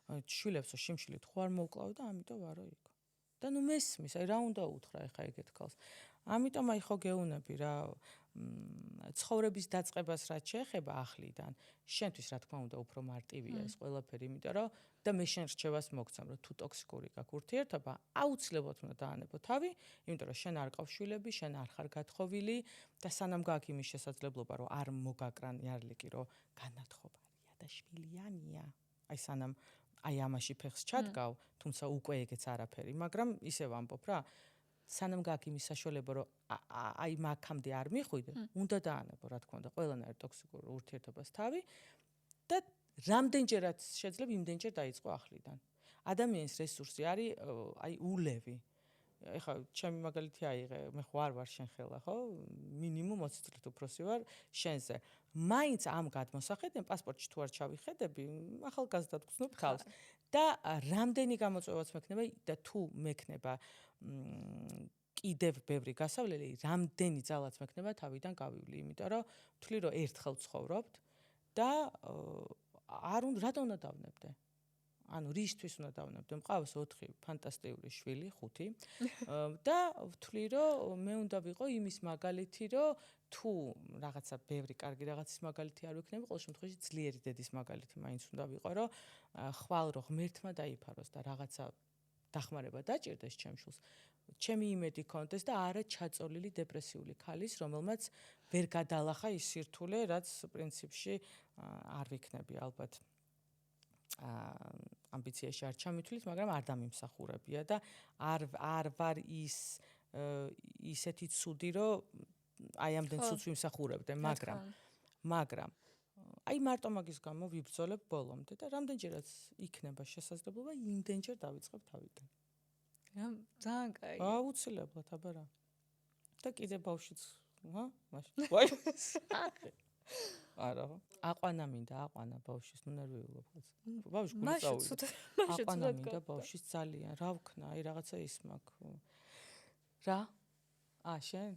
შვილებსო შიმშილით ხო არ მოვკლავ და ამიტომ ვარო იქ და ნუ მესმის აი რა უნდა უთხრა ეხა ეგეთ ქალს ამიტომ აი ხო გეუნები რა ცხოვრების დაწყებას რაც შეეხება ახლიდან შენთვის რა თქმა უნდა უფრო მარტივია ეს ყველაფერი იმიტომ რომ და მე შენ რჩევას მოგცემ რომ თუ ტოქსიკური გაქვს ურთიერთობა აუცილებლად უნდა დაანებო თავი იმიტომ რომ შენ არ ყავს შვილები შენ არ ხარ გათხოვილი და სანამ გაქვს იმის შესაძლებლობა რომ არ მოგაკრან იარლიკი რომ განათხოვარია და შვილიანია აი სანამ აი ამაში ფეხს ჩადგავ თუმცა უკვე ეგეც არაფერი მაგრამ ისევ ამბობ რა სანამ გაქვს იმის საშუალება რომ აი მაგამდე არ მიხვიდე უნდა დაანებო რა თქმა უნდა ყველანაირ ტოქსიკურ ურთიერთობას თავი და რამდენჯერაც შეიძლება იმდენჯერ დაიწყო ახლიდან ადამიანის რესურსი არის აი ულევი ეხლა ჩემი მაგალითი აიღე მე ხო არ ვარ შენ ხელა ხო მინიმუმ 20 წლით უფროსი ვარ შენზე მაინც ამ გადმოსახედენ პასპორტში თუ არ ჩავიხედები ახალგაზრდად გწნობ თავს და რამდენი გამოწვევაც მექნება და თუ მექნება კიდევ ბევრი გასავლელი რამდენი ძალაც მექნება თავიდან გავივლი იმიტომ რომ ვთვლი რომ ერთხელ ცხოვრობთ და რატომ უნდა დავნებდე ანუ რისთვის უნდა დავნებდე მყავს 4 ფანტასტიკური შვილი 5 და ვთვლი რომ მე უნდა ვიყო იმის მაგალითი რომ თუ რაღაცა ბევრი კარგი რაღაცის მაგალითი არ ვიქნები ყოველ შემთხვევაში ძლიერი დედის მაგალითი მაინც უნდა ვიყო რომ ხვალ რო ღმერთმა დაიფაროს და რაღაცა დახმარება დაჭირდეს ჩემ შულს ჩემი იმედი კონდეს და არა ჩაწოლილი დეპრესიული ქალის რომელმაც ვერ გადალახა ის სირთულე რაც პრინციპში არ ვიქნები ალბათ ამბიციაში არ ჩამithulit, მაგრამ არ დამიმსახურებია და არ ვარ ისეთი ცუდი, რომ აი ამდენ ცუდს ვიმსახურებდე, მაგრამ აი მარტო მაგის გამო ვიბრძოლებ ბოლომდე და რამდენჯერაც იქნება შესაძლებლობა, იმდენჯერ დავიწყებ თავიდან. ძალიან კაი. აუცილებლად, აბა რა. და კიდე ბავშვიც, მაშინ. ვაი. არა. აყვანა მინდა, აყვანა ბავშვის, ნუ ნერვიულობ ხაც. ბავშვი გული წავიდა. აყვანა მინდა ბავშვის ძალიან, რა ვქნა, აი რაღაცა ის მაქვს. რა? შენ?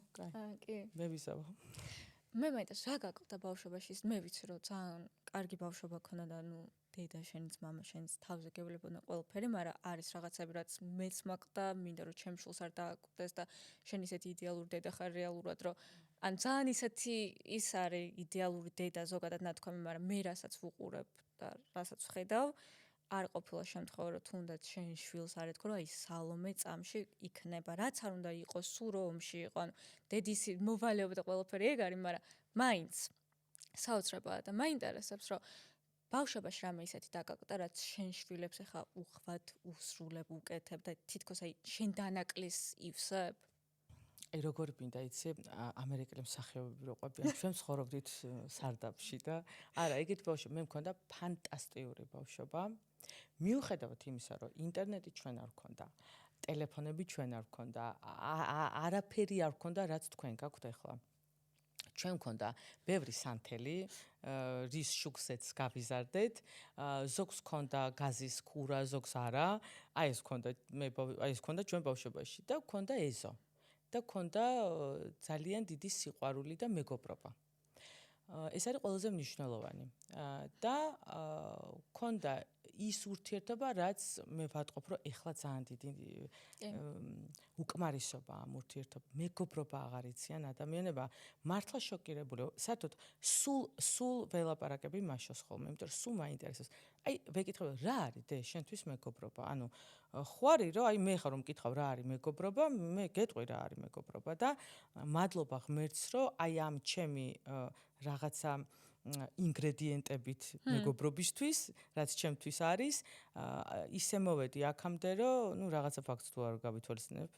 კი. მე ვიზავ. მე მაინც რა გაკლდა ბავშვობაში, მე ვიცი რომ ძალიან კარგი ბავშვობა ქონდა და ნუ დედა შენიც, მამა შენიც თავზე გევლებოდნენ ყველაფერი, მაგრამ არის რაღაცები, რაც მეც მაკლდა, მინდა რომ ჩემს შულს არ დააკვდეს და შენ ისეთი იდეალური დედა ხარ რეალურად, რომ ან ძალიან ისეთი ის არის იდეალური დედა ზოგადად ნათქვამი, მაგრამ მე რასაც ვუყურებ და რასაც ვხედავ, არ ყოფილა შემთხვევა, რომ თუნდაც შენ შვილს არ ეთქო, რომ აი სალომე წამში იქნება, რაც არ უნდა იყოს, სულ რომში იყო, ანუ დედის მოვალეობა და ყველაფერი ეგ არის, მაგრამ მაინც საოცრებაა და მაინტერესებს, რომ ბავშვობაში რამე ისეთი დაგაკვდა, რაც შენ შვილებს ახლა უხვად უსრულებ, უკეთებ და თითქოს აი შენ დანაკლის ივსებ. აი როგორ მინდა იცი, ამერიკელი მსახიობები რო ყვებიან, ჩვენ ცხოვრობდით სარდაფში და არა, ეგეთი ბავშვობა მე მქონდა ფანტასტიკური ბავშვობა. მიუხედავად იმისა, რომ ინტერნეტი ჩვენ არ ვქონდა, ტელეფონები ჩვენ არ ვქონდა, არაფერი არ ვქონდა, რაც თქვენ გაქვთ ახლა. ჩვენ მქონდა ბევრი სანთელი, რის შუქზეც გავიზარდეთ, ზოგს მქონდა გაზის ქურა, ზოგს არა. აი ეს მქონდა ჩვენ ბავშვობაში და მქონდა ეზო. და მქონდა ძალიან დიდი სიყვარული და მეგობრობა. ეს არის ყველაზე მნიშვნელოვანი. და მქონდა ის ურთიერთობა, რაც მე ვატყობ, რომ ეხლა ძალიან დიდი უკმარისობა ამ ურთიერთობა, მეგობრობა აღარ იციან ადამიანებმა, მართლა შოკირებული. საერთოდ სულ ველაპარაკები მაშოს ხოლმე, იმიტომ რომ სულ მაინტერესებს. აი, ვეკითხებ, რა არის დე შენთვის მეგობრობა? ანუ ხვარი რომ აი მე ხარ რომ მკითხავ რა არის მეგობრობა, მე გეტყვი რა არის მეგობრობა და მადლობა ღმერთს, რომ აი ამ ჩემი რაღაცა ინგრედიენტებით მეგობრობისთვის, რაც ჩემთვის არის, ისე მოვედი აქამდე, რომ ნუ რაღაცა ფაქტს თუ არ გავითვალისწინებ,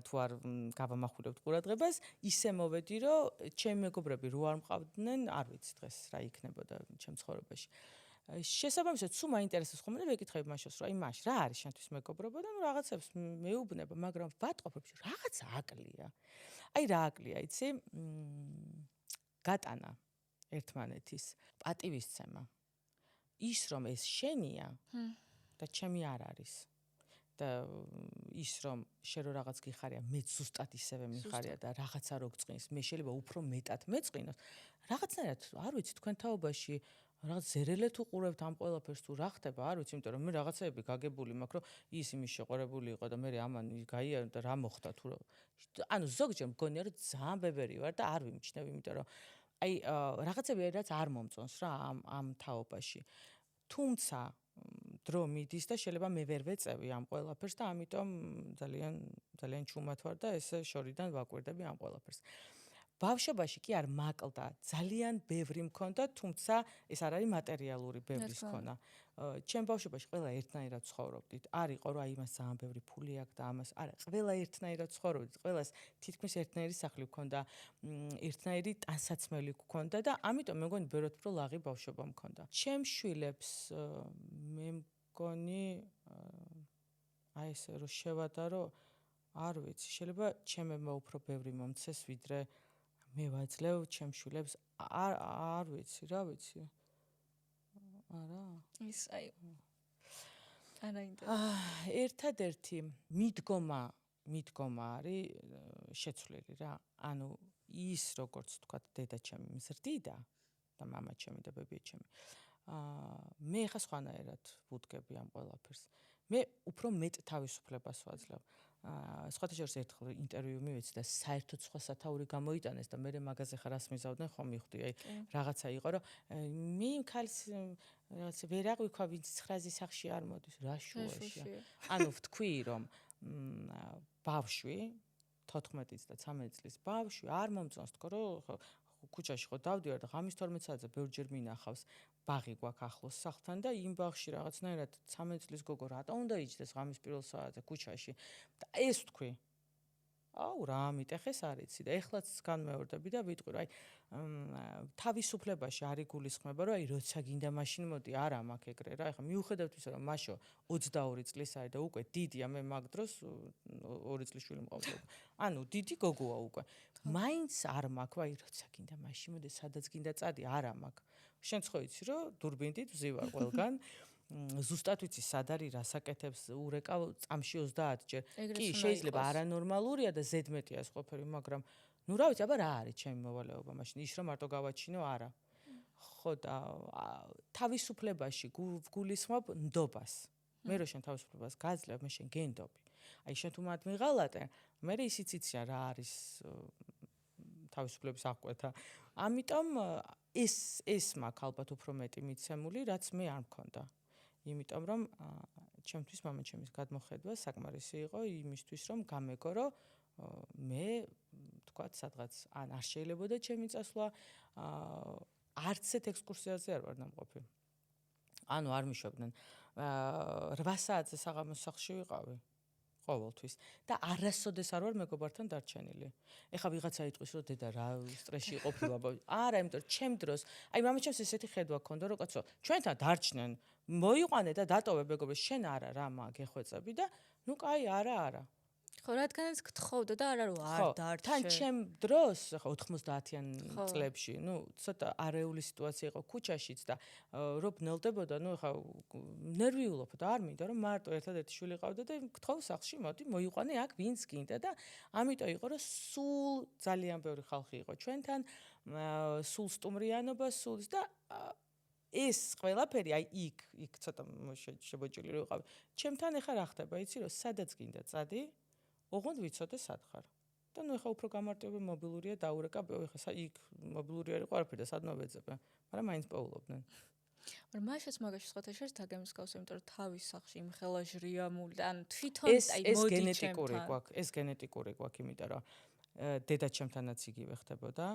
თუ არ გავამახვილებთ ყურადღებას, ისე მოვედი, რომ ჩემი მეგობრები რო არ მყავდნენ, არ ვიცი დღეს რა იქნებოდა ჩემ ცხოვრებაში. შესაბამისად, სულ მაინტერესებს ხოლმე და ვეკითხები მაშას, რომ აი მაშ რა არის შენთვის მეგობრობა და ნუ რაღაცებს მეუბნება, მაგრამ ვატყობ, რომ რაღაცა აკლია. აი რა აკლია, იცი? გატანა ერთმანეთის პატივისცემა. ის რომ ეს შენია და ჩემი არ არის. და ის რომ შენ რო რაღაც გიხარია, მე ზუსტად ისევე მიხარია და რაღაცა რო გწყინს, მე შეიძლება უფრო მეტად მეწყინოს. რაღაცნაირად, არ ვიცი, თქვენ თაობაში რაღაც ზერელეთ უყურებთ ამ ყველაფერს თუ რა ხდება, არ ვიცი, იმიტომ რომ მე რაღაცეები გაგებული მაქვს, რომ ის იმის შეყვარებული იყო და მე ამან გაიარა და რა მოხდა თუ რა. ანუ ზოგჯერ მგონია რომ ძალიან ბებერი ვარ და არ ვიმჩნევ, იმიტომ რომ აი რაღაცები რაც არ მომწონს რა ამ თაობაში. თუმცა დრო მიდის და შეიძლება მე ვერ ვეწევი ამ ყველაფერს და ამიტომ ძალიან ჩუმად ვარ და ესე შორიდან ვაკვირდები ამ ყველაფერს. ბავშვობაში კი არ მაკლდა, ძალიან ბევრი მქონდა, თუმცა ეს არ არის მატერიალური ბევრის ქონა. ჩემ ბავშვობაში ყველა ერთნაირად ცხოვრობდით. არ იყო რომ აი იმას ძალიან ბევრი ფული აქვს და ამას არა, ყველა ერთნაირად ცხოვრობდით. ყველას თითქმის ერთნაირი სახლი ჰქონდა, ერთნაირი ტანსაცმელი ჰქონდა და ამიტომ მე მგონი ბევრად უფრო ლაღი ბავშვობა მქონდა. ჩემ შვილებს მე მგონი აი ესე რომ შევადარო, არ ვიცი, შეიძლება ჩემებმა უფრო ბევრი მომცეს ვიდრე მე ვაძლევ ჩემ შვილებს, არ ვიცი, რა ვიცი. არა? ის აი არა ინტერესს. ერთადერთი მიდგომა არის შეცვლილი რა. ანუ ის როგორც თქვა დედა ჩემი მზრდიდა და მამა ჩემი და ბებია ჩემი. მე ხა სხვანაირად ვუდგები ამ ყველაფერს. მე უფრო მეტ თავისუფლებას ვაძლევ. სხვათა შორის ერთხელ ინტერვიუ მივეცი და საერთოდ სხვა სათაური გამოიტანეს და მე მაგაზე ხარ რას მიზავდნენ ხომ მივხვდი აი რაღაცა იყო რომ მე ქალს რაღაც ვერ აღვიქვა ვინც 9-ზე სახში არ მოდის რა შუაში ანუ ვთქვი რომ ბავშვი 14 და 13 წლის ბავშვი არ მომწონს თქო რომ ქუჩაში ხო დავდივარ და ღამის 12 საათზე ბევრჯერ მინახავს ბაღი გვაქვს ახლოს სახლთან და იმ ბაღში რაღაცნაირად 13 წლის გოგო რატო უნდა იჯდეს ღამის პირველ საათზე ქუჩაში და ეს ვთქვი აუ რა მიტეხეს არ იცი და ეხლაც განმეორდები და ვიტყვი რომ აი თავისუფლებაში არ იგულისხმება რომ აი როცა გინდა მაშინ მოდი არა მაქვს ეგრე რა ეხლა მიუხედავად ისა რომ მაშო 22 წლის არის და უკვე დიდია მე მაგ დროს 2 წლის შვილი მყავდა ანუ დიდი გოგოა უკვე მაინც არ მაქვს აი როცა გინდა მაშინ მოდი სადაც გინდა წადი არა მაქვს შენ ხო იცი რომ დურბინით ვზივარ ყველგან ზუსტად ვიცი სად არის რასაკეთებს ურეკავ წამში 30 ჯერ კი შეიძლება არანორმალურია და ზედმეტია ეს ყოფილი მაგრამ ნუ რა ვიცი აბა რა არის ჩემი მოვალეობა მაშინ ის რომ მარტო გავაჩინო არა ხო და თავისუფლებაში გულისხმობ ნდობას მე რო შენ თავისუფლებას გაძლევ მე შენ გენდობი აი შენ თუ მათ მიღალატე მე ისიც იციან რა არის თავისუფლების აღკვეთა ამიტომ ეს მაქვს ალბათ უფრო მეტი მიცემული რაც მე არ მქონდა იმიტომ რომ ჩემთვის მამაჩემის გადმოხედვა საკმარისი იყო იმისთვის რომ გამეგო რომ მე თქვათ სადღაც ან არ შეიძლებოდა ჩემი წასვლა არც ერთ ექსკურსიაზე არ ვარ დამყოფი ანუ არ მიშობდნენ 8 საათზე საღამოს სახლში ვიყავი ყოველთვის და არასოდეს არ ვარ მეგობართან დარჩენილი. ეხლა ვიღაცა იტყვის რომ დედა რა სტრესში ყოფილა. არა, იმიტომ რომ ჩემ დროს, აი მამაჩემს ესეთი ხედვა ჰქონდა რომ კაცო, ჩვენთან დარჩნენ, მოიყვანე და დატოვე მეგობრებს, შენ არა რა გეხვეწები და ნუ კაი არა. ხო, რადგანაც გთხოვდა და არა რომ არ დარჩე. თან ჩემ დროს, ხო 90-იან წლებში, ნუ ცოტა არეული სიტუაცია იყო ქუჩაშიც და რო ბნელდებოდა, ნუ ხა ნერვიულობ და არ მინდა რომ მარტო ერთადერთი შვილი ყავდა და გთხოვ სახლში, მოდი მოიყვანე აქ ვინც გინდა და ამიტომ იყო რომ სულ ძალიან ბევრი ხალხი იყო ჩვენთან, სულ სტუმრიანობა, სულ და ეს ყველაფერი აი იქ ცოტა შებოჭილი რო ვიყავი. ჩემთან ეხა რა ხდება, იცი რომ სადაც გინდა წადი ოღონდ ვიცოდე სად ხარ. და ნუ ეხა უფრო გამარტივი მობილურია დაურეკა, ეხა იქ მობილური არ იყო არაფერი და სადნო ვეძებე, მაგრამ მაინც პოულობდნენ. მაგრამ მაშაც მაგაში სხვათა შორის დაგემსგავს, იმიტომ რომ თავის სახლში იმ ხელაჟრია მული და ან თვითონ აი მოდი ჩემთან. ეს გენეტიკური გვაქვს, იმიტომ რომ დედა ჩემთანაც იგივე ხდებოდა,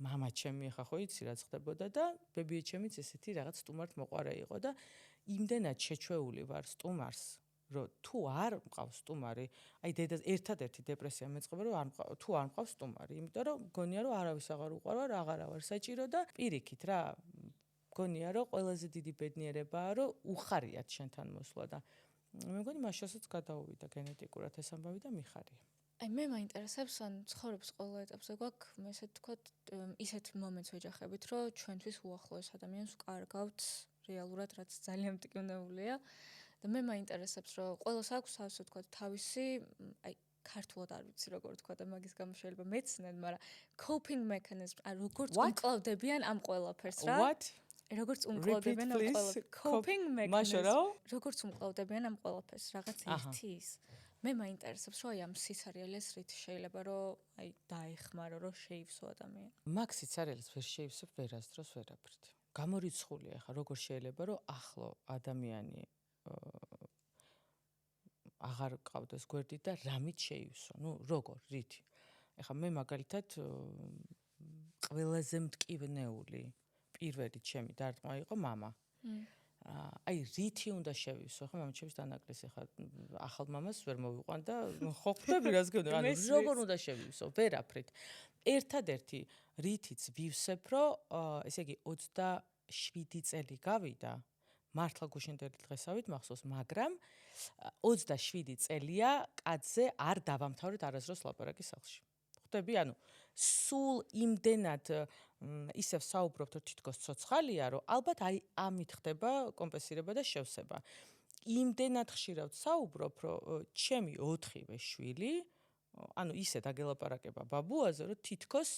მამა ჩემი ეხა ხო იცი რაც ხდებოდა და ბებია ჩემიც ესეთი რაღაც სტუმართ მოყარე იყო და იმდენად შეჩვეული ვარ სტუმარს რომ თუ არ მყავს სტუმარი, აი დედას ერთადერთი დეპრესია მეწყობა რომ თუ არ მყავს სტუმარი, იმიტომ რომ მგონია რომ არავის აღარ უყვარვა, აღარა ვარ საჭირო და პირიქით რა მგონია რომ ყველაზე დიდი ბედნიერებაა რომ უხარიათ შენთან მოსვლა და მე მგონი მაშასაც გადაუვიდა გენეტიკურად ეს ამბავი და მიხარია. აი მე მაინტერესებს ან ცხოვრების ყოველ ეტაპზე გვაქვს მე ესე ვთქვათ ისეთ მომენტს ვეჯახებით რომ ჩვენთვის უახლოეს ადამიანს ვკარგავთ რეალურად რაც ძალიან მტკივნეულია და მე მაინტერესებს რომ ყველას აქვს ასე ვთქვათ თავისი აი ქართულად არ ვიცი როგორ ვთქვა და მაგის გამო შეიძლება მეცნენ მაგრამ coping mechanism აი როგორც უმკლავდებიან ამ ყველაფერს რა როგორც უმკლავდებიან ამ ყველაფერს coping mechanism როგორც უმკლავდებიან ამ ყველაფერს რაღაც ერთის მე მაინტერესებს რომ აი ამ სიცარიელეს რით შეიძლება რომ აი დაეხმარო რომ შეივსო ადამიანი მაგ სიცარიელეს ვერ შეივსებ ვერასდროს ვერაფრით გამორიცხულია ხა როგორ შეიძლება რომ ახლო ადამიანი აღარ ყავდეს გვერდით და რამით შეივსო ნუ როგორ რითი ეხა მე მაგალითად ყველაზე მტკივნეული პირველი ჩემი დარტყმა იყო მამა აი რითი უნდა შევივსო ხო მამაჩემს დანაკლისი ხა ახალ მამას ვერ მოვიყვან და ხო ხვდები რას გქონდა ანუ როგორ უნდა შევივსო ვერაფრით ერთადერთი რითიც ვივსებ რომ ესე იგი 27 წელი გავიდა მართლა გუშინდელი დღესავით მახსოვს მაგრამ 27 წელია კაცზე არ დავამთავრეთ არასდროს ლაპარაკი სახლში ხვდები ანუ სულ იმდენად ისევ საუბრობთ რომ თითქოს ცოცხალია რომ ალბათ აი ამით ხდება კომპენსირება და შევსება იმდენად ხშირად საუბრობ რომ ჩემი 4-ვე შვილი ანუ ისე დაგელაპარაკება ბაბუაზე რომ თითქოს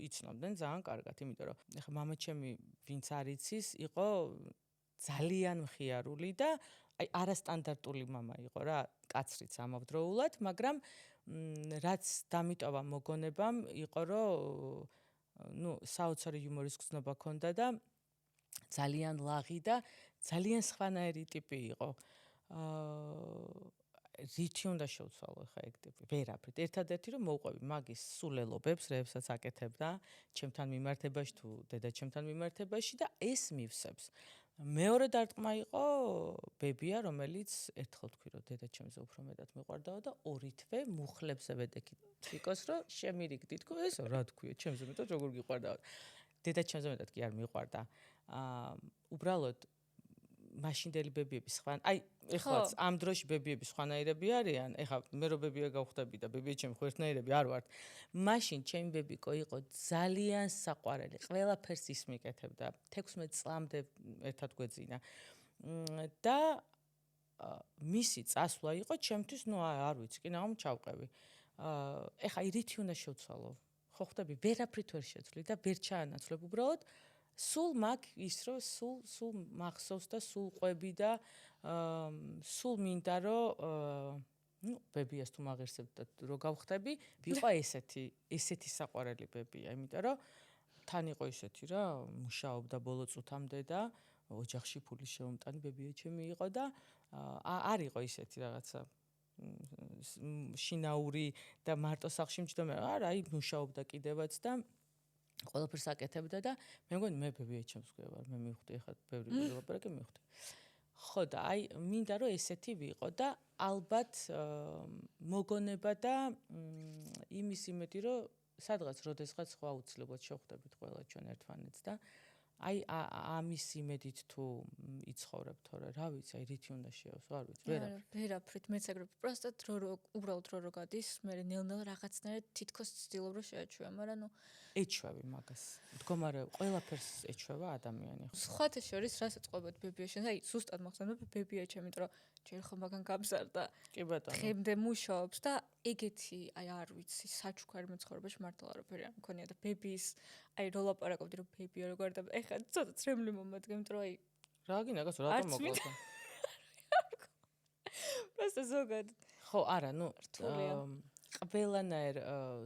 იცნობდნენ ძალიან კარგად იმიტომ რომ ეხა მამაჩემი ვინც არ იცის იყო ძალიან მხიარული და აი არასტანდარტული მამა იყო რა კაცრიც ამავდროულად მაგრამ რაც დამიტოვა მოგონებამ იყო რომ ნუ საოცარი იუმორის გზნობა ჰქონდა და ძალიან ლაღი და ძალიან სხვანაირი ტიპი იყო რითი უნდა შევცვალო ხა ეგ ტიპი ვერაფრით ერთადერთი რომ მოვყვები მაგის სულელობებს რებსაც აკეთებდა ჩემთან მიმართებაში თუ დედა ჩემთან მიმართებაში და ეს მივსებს მეორე დარტყმა იყო ბებია, რომელიც ერთხელ თქვი, რომ დედაჩემზე უფრო მეტად მიყვარდაო და ორი თვე მუხლებზე ვედექი თიკოს, რომ შემირიგდი, თქო, ესო რა თქვია, ჩემზე მეტად როგორ გიყვარდაო. დედაჩემზე მეტად კი არ მიყვარდა. უბრალოდ მაშინდელი ბებიები სხვა, ეხლაც ამ დროში ბებიები სხვანაირები არიან, ეხლა მე რო ბებია გავხდები და ბებია ჩემი ხო ერთნაირები არ ვართ. მაშინ ჩემი ბებიკო იყო ძალიან საყვარელი, ყველაფერს ის მიკეთებდა. 16 წლამდე ერთად გვეძინა. და მისი წასვლა იყო ჩემთვის, არ ვიცი, კი ნაღამ ჩავყევი. ეხლა რითი უნდა შევცვალო? ხო ხდები, ვერაფრით ვერ შეცვლი და ვერ ჩაანაცვლებ უბრალოდ. სულ მაგ ის რომ სულ მახსოვს და სულ ყვები და სულ მინდა რომ ბებიას თუ მაღერსებ და რო გავხდები, ვიყო ესეთი საყვარელი ბებია, იმიტომ რომ თან იყო ისეთი რა, მუშაობდა ბოლო წუთამდე და ოჯახში ფული შეუმტანი ბებია ჩემი იყო და არ იყო ისეთი რაღაცა შინაური და მარტო სახლში მჯდომარე, არა, მუშაობდა კიდევაც და ყველაფერს აკეთებდა და მე მგონი მე ბებია ჩემს გვია ვარ, მე მივხვდი ახლა ბევრი ლაპარაკი მივხვდი. ხო და მინდა რომ ესეთი ვიყო და ალბათ მოგონება და იმის იმედი რომ სადღაც როდესღაც ხო აუცილებლად შევხვდებით ყველა ჩვენ ერთმანეთს და ამის იმედით თუ იცხოვრებ თორე რა ვიცი, რითი უნდა შეავსო, არ ვიცი, ვერაფრით მეც ეგრე პროსტად უბრალოდ რო გადის, მე ნელ-ნელ რაღაცნაირად თითქოს ცდილობ რომ შეაჩვია, მაგრამ ეჩვევი მაგას. მდგომარე ყველაფერს ეჩვევა ადამიანი. სხვათა შორის რასაც ყვებოდ ბებიაში, ზუსტად მახსენდება ბებია ჩემი, იმიტომ რომ ჯერ ხო მაგან გამზარდა. კი ბატონო. დღემდე მუშაობს და ეგეთი, არ ვიცი, საჩუქარი მეცხოვრებაში მართლა არაფერი არ მქონია და ბებიის, რო ლაპარაკობდი რომ ბებია როგორ და ეხლა ცოტა ცრემლი მომადგა, იმიტომ რომ რა გინდა, რატომ მოკლდა? პროსტა ზოგად. ხო, არა, ყველანაირ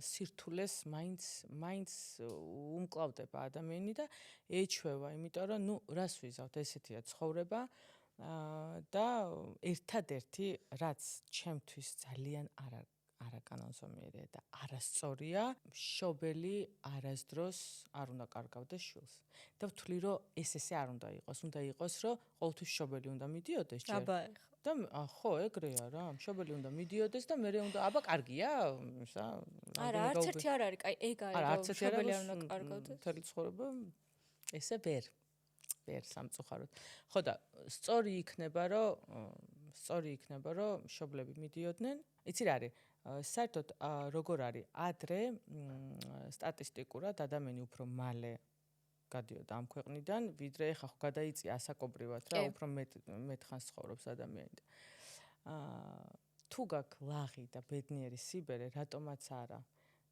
სირთულეს მაინც უმკლავდება ადამიანი და ეჩვევა, იმიტომ რომ რას ვიზავთ, ესეთია ცხოვრება და ერთადერთი რაც ჩემთვის ძალიან არაკანონზომიერია და არასწორია, მშობელი არასდროს არ უნდა კარგავდეს შვილს. და ვთვლი რომ ესე არ უნდა იყოს, უნდა იყოს რომ ყოველთვის მშობელი უნდა მიდიოდეს ჯერ. და ხო, ეგრეა რა, მშობელი უნდა მიდიოდეს და მე უნდა კარგია, არა, არც ერთი არ არის, ეგ არის, მშობელი არ უნდა კარგავდეს. მთელი ცხოვრება ესე ვერ სამწუხაროდ. ხო და სწორი იქნება რომ მშობლები მიდიოდნენ. იცი რა არის? საერთოდ როგორ არის? ადრე სტატისტიკურად ადამიანი უფრო მალე გადიოდა ამ ქვეყნიდან, ვიდრე ეხლა ხო გადაიწია ასაკობრივად რა, უფრო მეტ ხანს ცხოვრობს ადამიანი. თუ გაქვს ლაღი და ბედნიერი სიბერე, რატომაც არა,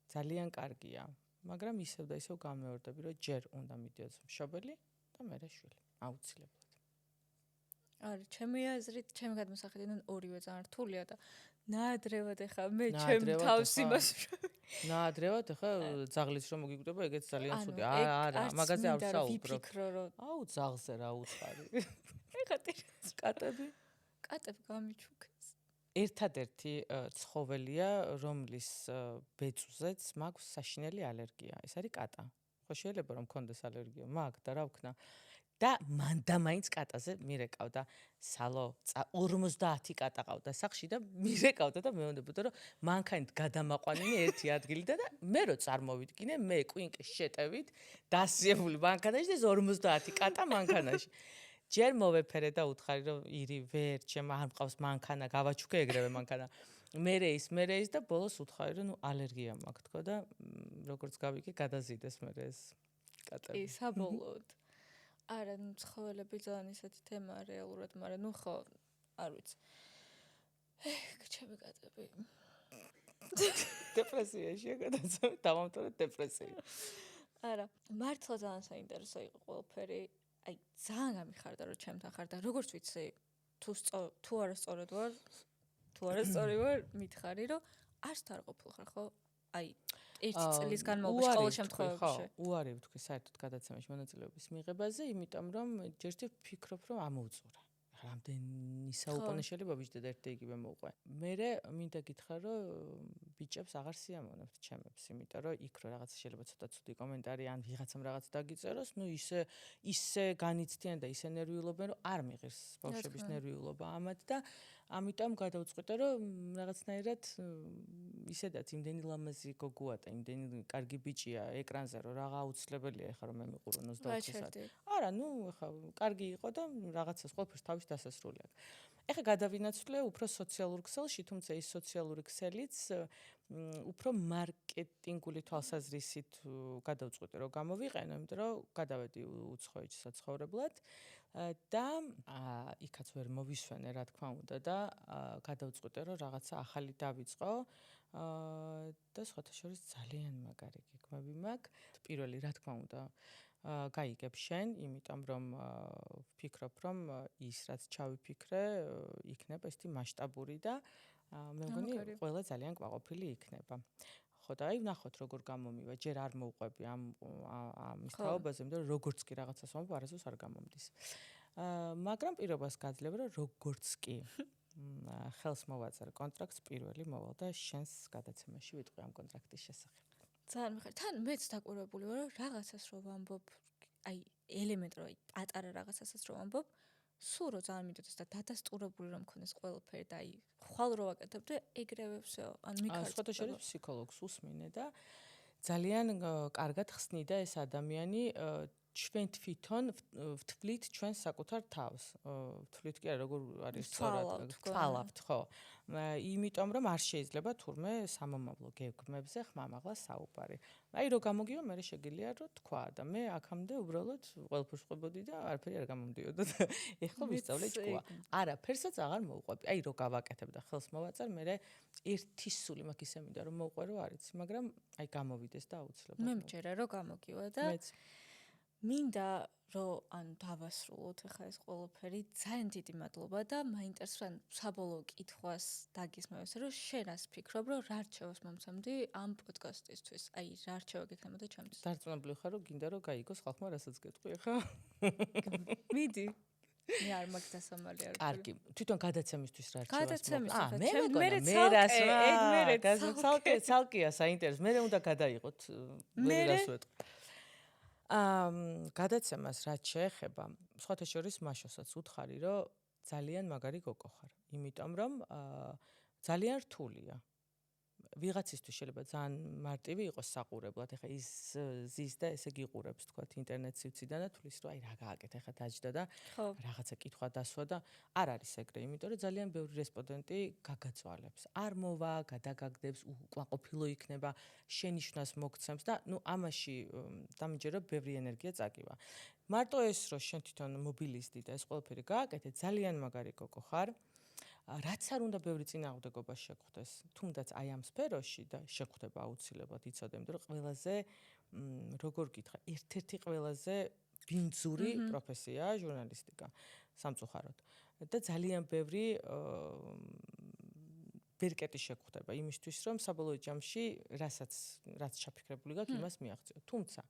ძალიან კარგია, მაგრამ ისევ და ისევ გამეორდები, რომ ჯერ უნდა მიდიოდეს მშობელი და მერე შვილი, აუცილებლად. არა, ჩემი აზრით, ჩემი გადმოსახედიდან ორივე ძალიან რთულია და ნაადრევად ახლა მე ჩემ თავს იმას ნაადრევად ახლა ძაღლის რომ მოგიკვდება, ეგეც ძალიან ცუდი. არა, მაგაზე არ ვსაუბრობ. ძაღლზე რა უცხარი. ეხა კატები გამიჩუქეს. ერთადერთი ცხოველია, რომლის ბეწვზეც მაქვს საშინელი ალერგია. ეს არის კატა. ხო შეიძლება რომ მქონდეს ალერგია, მაგ და რა ვქნა. და მაინც კატაზე მირეკავდა სალო 50 კატა ყავდა სახლში და მირეკავდა და მეუბნებოდა რომ მანქანით გადამაყვანინე ერთი ადგილიდან და მე რო წარმოვიდგინე მე კვინკეს შეტევით დასიებული მანქანაში და 50 კატა მანქანაში ჯერ მოვეფერე და უთხარი რომ ირი ვერ ჩემ არ მყავს მანქანა გავაჩუქე ეგრევე მანქანა მერე ის და ბოლოს უთხარი რომ ალერგია მაქვს თქო და როგორც გავიგე გადაზიდეს მერე ეს კატები საბოლოოდ არა, ცხოველები ძალიან ისეთი თემაა რეალურად, მაგრამ ხო, არ ვიცი. ჩემი კატები. დეპრესიაშია გადაცემა, დავამთავრეთ დეპრესია. არა, მართლა ძალიან საინტერესო იყო ყველაფერი. ძალიან გამიხარდა რომ ჩემთან ხარ და როგორც ვიცი, თუ არასწორად ვარ, თუ არასწორი ვარ, მითხარი რომ არც არ ყოფილხარ, ხო? ერთი წლის განმავლობაში ყოველ შემთხვევაში. უარი ვთქვი საერთოდ გადაცემაში მონაწილეობის მიღებაზე, იმიტომ რომ ჯერჯერობით ვფიქრობ, რომ ამოუწურა. რამდენი საუკუნე შეიძლება ბიჭდა და ერთ იგივე მოუყვე. მერე მინდა გითხრა, რომ ბიჭებს აღარ სიამოვნებთ ჩემებს, იმიტომ რომ იქ რო რაღაც შეიძლება ცოტა ცუდი კომენტარი ან ვიღაცამ რაღაც დაგიწეროს, ნუ ისე განიცდიან და ისე ნერვიულობენ, რომ არ მიღირს ბავშვების ნერვიულობა ამათ და ამიტომ გადავწყვიტე, რომ რაღაცნაირად ისედაც იმდენი ლამაზი გოგოა და იმდენი კარგი ბიჭია ეკრანზე, რომ რაღა აუცილებელია ეხლა რომ მე მიყურო 24 საათი. არა, ნუ ეხლა კარგი იყო და რაღაცას ყველაფერს თავის დასასრული აქვს. ეხლა გადავინაცვლე უფრო სოციალურ ქსელში, თუმცა ის სოციალური ქსელიც უფრო მარკეტინგული თვალსაზრისით გადავწყვიტე, რომ გამოვიყენო, იმიტომ რომ გადავედი უცხოეთში საცხოვრებლად და იქაც ვერ მოვისვენე, რა თქმა უნდა და გადავწყვიტე, რომ რაღაცა ახალი დავიწყო და სხვათა შორის ძალიან მაგარი გეგმები მაქვს. პირველი, რა თქმა უნდა, გაიგებ შენ, იმიტომ რომ ვფიქრობ, რომ ის რაც ჩავიფიქრე, იქნება ესეთი მასშტაბური და მე მგონი ყველა ძალიან კვაყოფილი იქნება. ხო და აი ვნახოთ როგორ გამომივა, ჯერ არ მოვყვები ამის თაობაზე, იმიტომ რომ როგორც კი რაღაცას ვამბობ, არასდროს არ გამომდის. მაგრამ პირობას გაძლევ, რომ როგორც კი ხელს მოვაწერე კონტრაქტს, პირველი მოვალ და შენს გადაცემაში ვიტყვი ამ კონტრაქტის შესახებ. ძალიან მიხარ. თან მეც დაკვირვებული ვარ, რომ რაღაცას რო ვამბობ, აი ელემენტრო, პატარა რაღაცასაც რო ვამბობ, სულ რო ძალიან მინდოდეს და დადასტურებული რომ მქონდეს ყველაფერი და აი ხვალ რო ვაკეთებ და ეგრევე всё, ან მიქარს. სხვათა შორის ფსიქოლოგს უსმინე და ძალიან კარგად ხსნიდა ეს ადამიანი ჩვენ თვითონ ვთვლით ჩვენს საკუთარ თავს. ვთვლით კი არა, როგორ არის სწორად, ვთვალავთ, ხო. იმიტომ რომ არ შეიძლება თურმე სამომავლო გეგმებზე ხმამაღლა საუბარი. აი რო გამოგივა, მე შეგიძლია რომ თქვა და მე აქამდე უბრალოდ ყველაფერს ყვებოდი და არაფერი არ გამომდიოდა და ეხლა ვისწავლე ჭკუა. არაფერსაც აღარ მოვყვები. აი რო გავაკეთებ და ხელს მოვაწერ, მე ერთი სული მაქვს ისე მინდა რომ მოვყვე რომ არიცი, მაგრამ აი გამოვიდეს და აუცილებლად. მე მჯერა რომ გამოგივა და მინდა რომ ან დავასრულოთ ახლა ეს ყველაფერი. ძალიან დიდი მადლობა და მაინტერესებს საბოლოო კითხვას დაგისმევს, რომ შენ რას ფიქრობ, რომ რა რჩევას მომცემდი ამ პოდკასტისთვის? აი რა რჩევა გექნებოდა ჩემთვის? დარწმუნებული ხარ, რომ გინდა რომ გაიგოს ხალხმა რასაც გეტყვი ახლა? მიდი. მე არ მაქვს დასამალი არ. კარგი, თვითონ გადაცემისთვის რა რჩევას? გადაცემისთვის. მე ცალკეა საინტერესო. მე უნდა გადაიღოთ. მე რას ვეტყვი? გადაცემას რაც შეეხება, სხვათა შორის მაშოსაც უთხარი, რომ ძალიან მაგარი გოგო ხარ, იმიტომ რომ ძალიან რთულია. ვიღაცისთვის შეიძლება ძალიან მარტივი იყოს საყურებლად, ეხლა ის ზის და ესე გიყურებს, თქვათ, ინტერნეტ სივრციდან და თulis რომ აი რა გააკეთე, ეხლა დაჯდა და რაღაცა კითხვა დასვა და არ არის ეგრე, იმიტომ რომ ძალიან ბევრი რესპონდენტი გაგაწვალებს. არ მოვა, გადაგაგდებს, უკმაყოფილო იქნება, შენიშვნას მოგცემს და ნუ ამაში დამიჯერა ბევრი ენერგია წაკივა. მარტო ეს რომ შენ თვითონ მობილიზდი და ეს ყველაფერი გააკეთე, ძალიან მაგარი გოგო ხარ. რაც არ უნდა ბევრი წინააღმდეგობა შეგხვდეს, თუნდაც აი ამ სფეროში და შეგხვდება აუცილებლად იცოდე, იმიტომ რომ ყველაზე როგორ გითხრა, ერთ-ერთი ყველაზე ბინძური პროფესიაა ჟურნალისტიკა სამწუხაროდ. და ძალიან ბევრი ბერკეტი შეგხვდება იმისთვის, რომ საბოლოო ჯამში რაც ჩაფიქრებული გაქვს, იმას მიაღწიო. თუმცა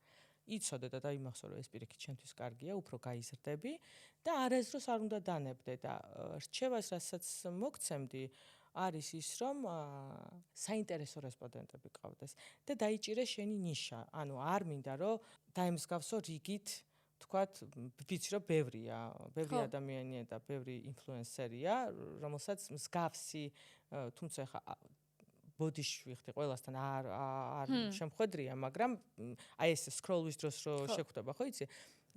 იცოდე და დაიმახსოვრე, ეს პირიქით ჩემთვის კარგია, უფრო გაიზრდები და არასდროს არ უნდა დანებდე და რჩევას, რასაც მოგცემდი, არის ის, რომ საინტერესო რესპონდენტები ყავდეს და დაიჭირე შენი ნიშა. ანუ არ მინდა, რომ დაემსგავსო რიგით, თქვათ, ვიცი რომ ბევრია ადამიანია და ბევრი ინფლუენსერია, რომელსაც მსგავსი, თუმცა ხა ბოდიში ვიხდი ყველასთან არ შემხვედრია, მაგრამ აი ეს სკროლვის დროს რო შეხვდება, ხო იცი?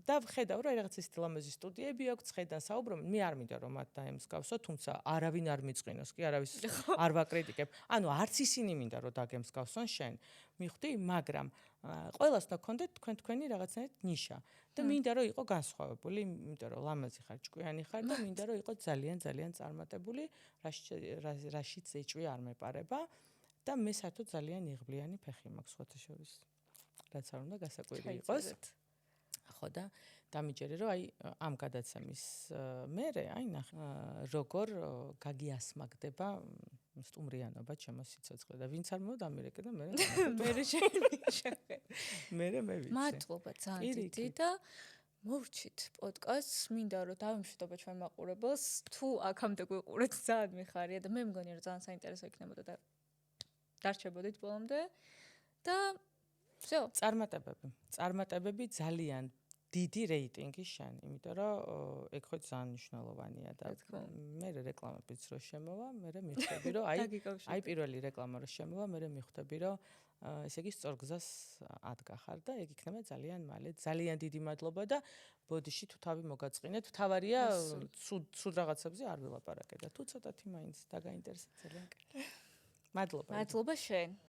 და ვხედავ რომ აი რაღაც ისეთი ლამაზი სტუდიები აქვს, ხედან საუბრობენ, მე არ მინდა რომ მათ დაემსგავსო, თუმცა არავინ არ მიწყინოს, კი არავის არ ვაკრიტიკებ. ანუ არც ისინი მინდა რომ დაგემსგავსონ შენ. მიხვდი, მაგრამ ყველას და გქონდეთ თქვენი რაღაცნაირად ნიშა. და მინდა რომ იყო განსხვავებული, იმიტომ რომ ლამაზი ხარ, ჭკვიანი ხარ და მინდა რომ იყო ძალიან ძალიან წარმატებული, რაშიც ეჭვი არ მეპარება. და მე საერთოდ ძალიან იღბლიანი ფეხი მაქვს სხვათა შორის. რაც არ უნდა გასაკვირი იყოს. ხო და დამიჯერე რომ აი ამ გადაცემის მერე აი ნახე როგორ გაგიასმაგდება სტუმრიანობა ჩემო სიცოცხლე და ვინც არ მოდამირეკე და მე შემიშახე. მე ვიცი. მადლობა ძალიან დიდი და მოვჩით პოდკასტს, მინდა რომ დავიმშვიდობა ჩვენ მაყურებელს, თუ აქამდე გვიყურეთ ძალიან მიხარია და მე მგონი რომ ძალიან საინტერესო იქნებოდა და დარჩებოდით ბოლომდე და всё. წარმატებები ძალიან დიდი რეიტინგი შენ, იმიტომ რომ ეგ ხო ძალიან მნიშვნელოვანია და მე რეკლამებიც რო შემოვა, მე მიხვდები რომ აი პირველი რეკლამა რო შემოვა, მე მიხვდები რომ ესე იგი სწორ გზას ადგა ხარ და ეგ იქნება ძალიან მალე. ძალიან დიდი მადლობა და ბოდიში თუ თავი მოგაწყინეთ, თავარია ცუდ რაღაცებზე არ ვილაპარაკე და თუ ცოტათი მაინც დაგაინტერესეთ ძალიან კარგი. მადლობა. მადლობა შენ.